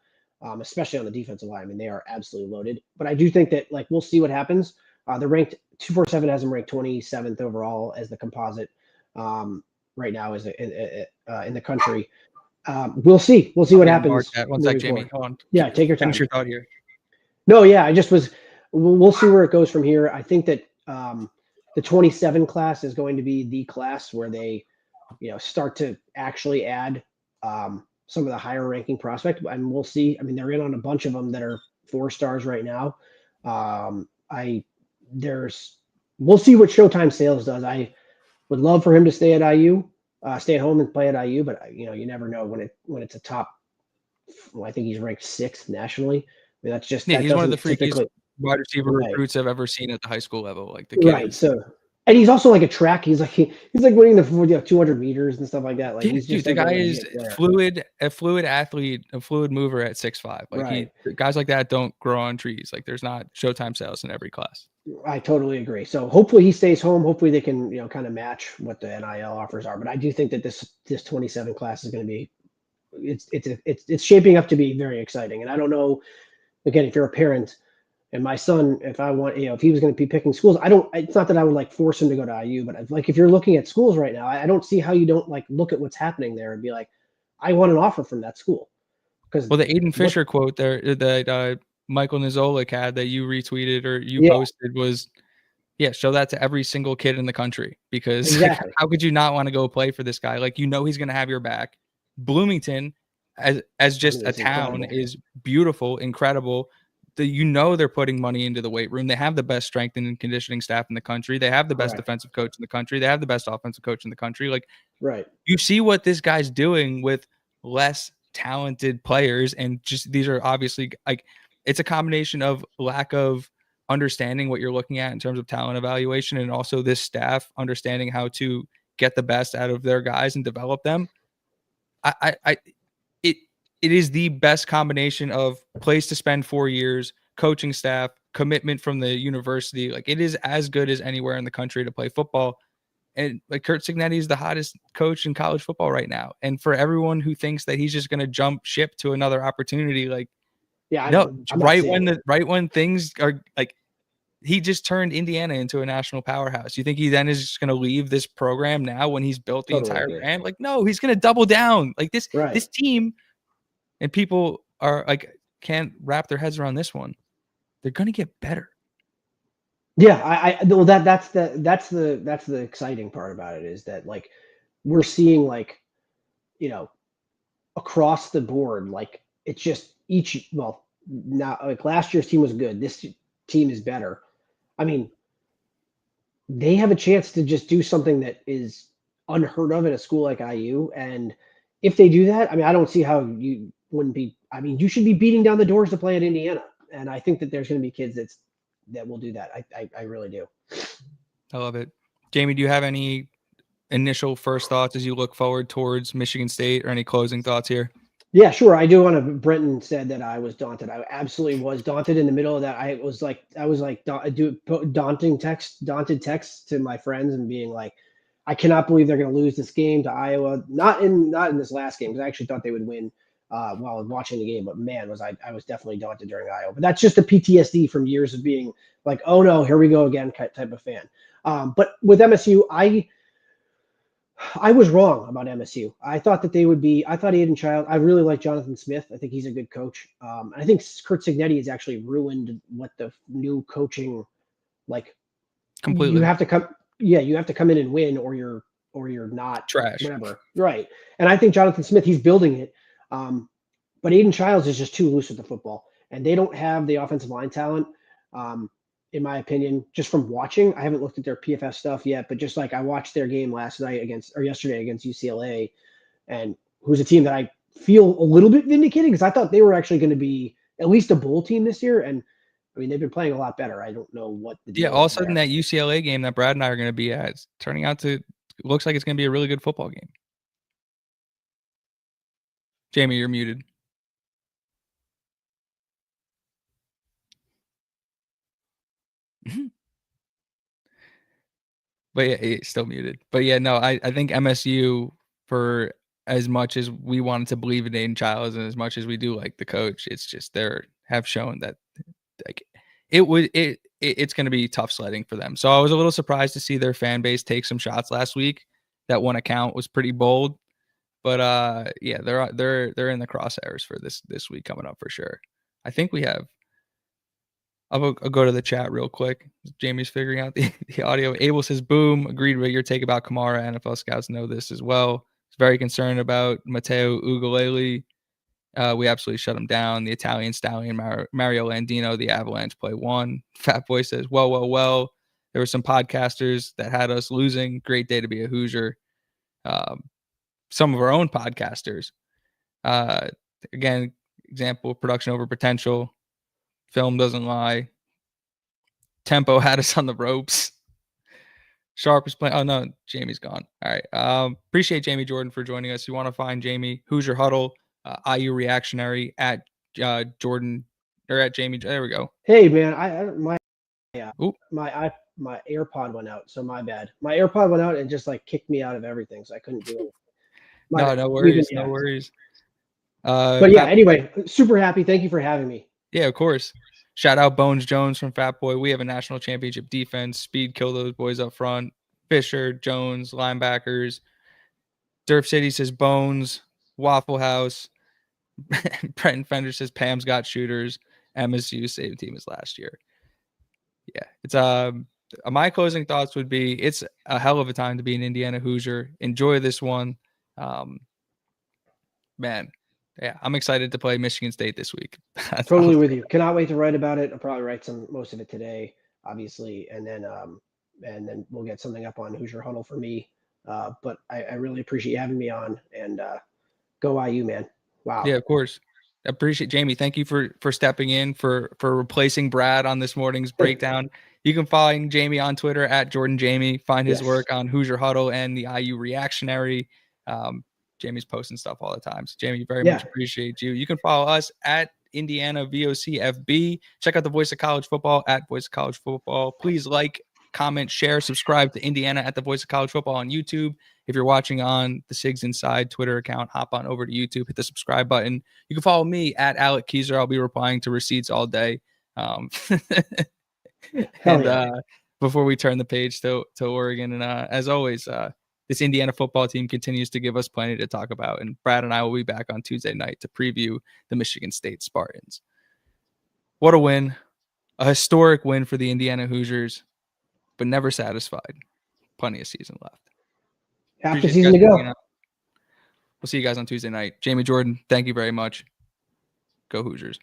especially on the defensive line. I mean, they are absolutely loaded. But I do think that like we'll see what happens. They're ranked 247 has them ranked 27th overall as the composite right now is in the country. We'll see. We'll see what happens. One sec, Jamie. Hold on. Yeah, take your time. Finish your thought here. No, yeah, we'll see where it goes from here. I think that the 27 class is going to be the class where they, start to actually add some of the higher ranking prospects, and we'll see. I mean, they're in on a bunch of them that are 4 stars right now. We'll see what Showtime Sales does. I would love for him to stay at IU, stay at home and play at IU, but you never know when it's a top. Well, I think he's ranked 6th nationally. I mean, that's just he's one of the freakiest wide receiver recruits I've ever seen at the high school level. Like the kid, right? So, and he's also like a track. He's like winning the 200 meters and stuff like that. Like he's just the guy is a fluid athlete, a fluid mover at 6'5". Like guys like that don't grow on trees. Like there's not Showtime Sales in every class. I totally agree. So hopefully he stays home. Hopefully they can kind of match what the NIL offers are. But I do think that this 27 class is going to be it's shaping up to be very exciting. And I don't know. Again, if you're a parent and my son, if I want, if he was going to be picking schools, it's not that I would like force him to go to IU, but like, if you're looking at schools right now, I don't see how you don't like look at what's happening there and be like, I want an offer from that school. Because the Aiden Fisher quote there that Michael Nizolik had that you retweeted or you posted was, show that to every single kid in the country, because exactly. How could you not want to go play for this guy? Like, he's going to have your back. Bloomington, as just a town, incredible. Is beautiful, incredible. They're putting money into the weight room. They have the best strength and conditioning staff in the country. They have the best defensive coach in the country. They have the best offensive coach in the country. Like, you see what this guy's doing with less talented players, and just these are obviously like it's a combination of lack of understanding what you're looking at in terms of talent evaluation, and also this staff understanding how to get the best out of their guys and develop them. It is the best combination of place to spend 4 years, coaching staff, commitment from the university. Like, it is as good as anywhere in the country to play football. And like Curt Cignetti is the hottest coach in college football right now. And for everyone who thinks that he's just going to jump ship to another opportunity, like, Yeah, No, I'm not right saying it. right when things are like, he just turned Indiana into a national powerhouse. You think he then is just going to leave this program now when he's built the Totally entire agree. brand? Like, no, he's going to double down. Like this Right. team, and people are like can't wrap their heads around this one. They're going to get better. Yeah, well, that's the exciting part about it is that like we're seeing like, you know, across the board, like it's just now like last year's team was good. This team is better. I mean, they have a chance to just do something that is unheard of at a school like IU. And if they do that, I mean, I don't see how you wouldn't be. I mean, you should be beating down the doors to play at Indiana. And I think that there's going to be kids that will do that. I really do. I love it. Jamie, do you have any initial first thoughts as you look forward towards Michigan State, or any closing thoughts here? Yeah, sure. I do want to. Brenton said that I was daunted. I absolutely was daunted in the middle of that. I was like daunted texts to my friends and being like, I cannot believe they're going to lose this game to Iowa. Not in this last game, because I actually thought they would win while watching the game. But man, I was definitely daunted during Iowa. But that's just the PTSD from years of being like, oh no, here we go again type of fan. But with MSU, I was wrong about MSU. I thought that they would be. I thought Aiden Child. I really like Jonathan Smith. I think he's a good coach. I think Kurt Cignetti has actually ruined what the new coaching like. Completely You have to come. Yeah, you have to come in and win, or you're not trash. whatever. Right. And I think Jonathan Smith, he's building it. But Aiden Childs is just too loose with the football, and they don't have the offensive line talent. In my opinion, just from watching. I haven't looked at their PFF stuff yet, but just like I watched their game yesterday against UCLA, and who's a team that I feel a little bit vindicated because I thought they were actually going to be at least a bowl team this year. And I mean, they've been playing a lot better. I don't know what the deal All of a is sudden there. that UCLA game that Brad and I are going to be at, it's turning out to looks like it's going to be a really good football game. Jamie, you're muted. But yeah, it's still muted. But yeah, no, I think MSU, for as much as we wanted to believe in Aiden Childs and as much as we do like the coach, it's just have shown that like it's going to be tough sledding for them. So I was a little surprised to see their fan base take some shots last week. That one account was pretty bold, but yeah, they're in the crosshairs for this week coming up for sure. I think we have. I'll go to the chat real quick. Jamie's figuring out the audio. Abel says, boom, agreed with your take about Kamara. NFL scouts know this as well. He's very concerned about Matteo Ugalele. We absolutely shut him down. The Italian stallion, Mario Landino, the Avalanche play one. Fat Boy says, well. There were some podcasters that had us losing. Great day to be a Hoosier. Some of our own podcasters. Again, example, production over potential. Film doesn't lie. Tempo had us on the ropes. Sharp is playing. Oh no, Jamie's gone. All right. Appreciate Jamie Jordan for joining us. You want to find Jamie Hoosier Huddle, IU Reactionary at Jordan or at Jamie. There we go. Hey man, my AirPod went out, so my bad. My AirPod went out and just like kicked me out of everything, so I couldn't do it. No worries. No worries. But yeah, anyway, super happy. Thank you for having me. Yeah, of course. Shout out Bones Jones from Fat Boy. We have a national championship defense. Speed kill those boys up front. Fisher, Jones, linebackers. Durf City says Bones. Waffle House. Brenton Fender says Pam's got shooters. MSU same team as last year. Yeah, it's my closing thoughts would be it's a hell of a time to be an Indiana Hoosier. Enjoy this one. Man, yeah, I'm excited to play Michigan State this week. Totally with you. Cannot wait to write about it. I'll probably write most of it today, obviously, and then we'll get something up on Hoosier Huddle for me. But I really appreciate you having me on, and go IU, man. Wow. Yeah, of course. I appreciate Jamie. Thank you for stepping in for replacing Brad on this morning's breakdown. You can find Jamie on Twitter at Jordan Jamie. Find his work on Hoosier Huddle and the IU Reactionary. Jamie's posting stuff all the time. So Jamie, very much appreciate you. You can follow us at Indiana VOCFB. Check out the Voice of College Football at Voice of College Football. Please like, comment, share, subscribe to Indiana at the Voice of College Football on YouTube. If you're watching on the Sigs Inside Twitter account, hop on over to YouTube, hit the subscribe button. You can follow me at Alec Keyser. I'll be replying to receipts all day. Before we turn the page to Oregon, and as always, this Indiana football team continues to give us plenty to talk about. And Brad and I will be back on Tuesday night to preview the Michigan State Spartans. What a win. A historic win for the Indiana Hoosiers, but never satisfied. Plenty of season left. Half the season to go. We'll see you guys on Tuesday night. Jamie Jordan, thank you very much. Go Hoosiers.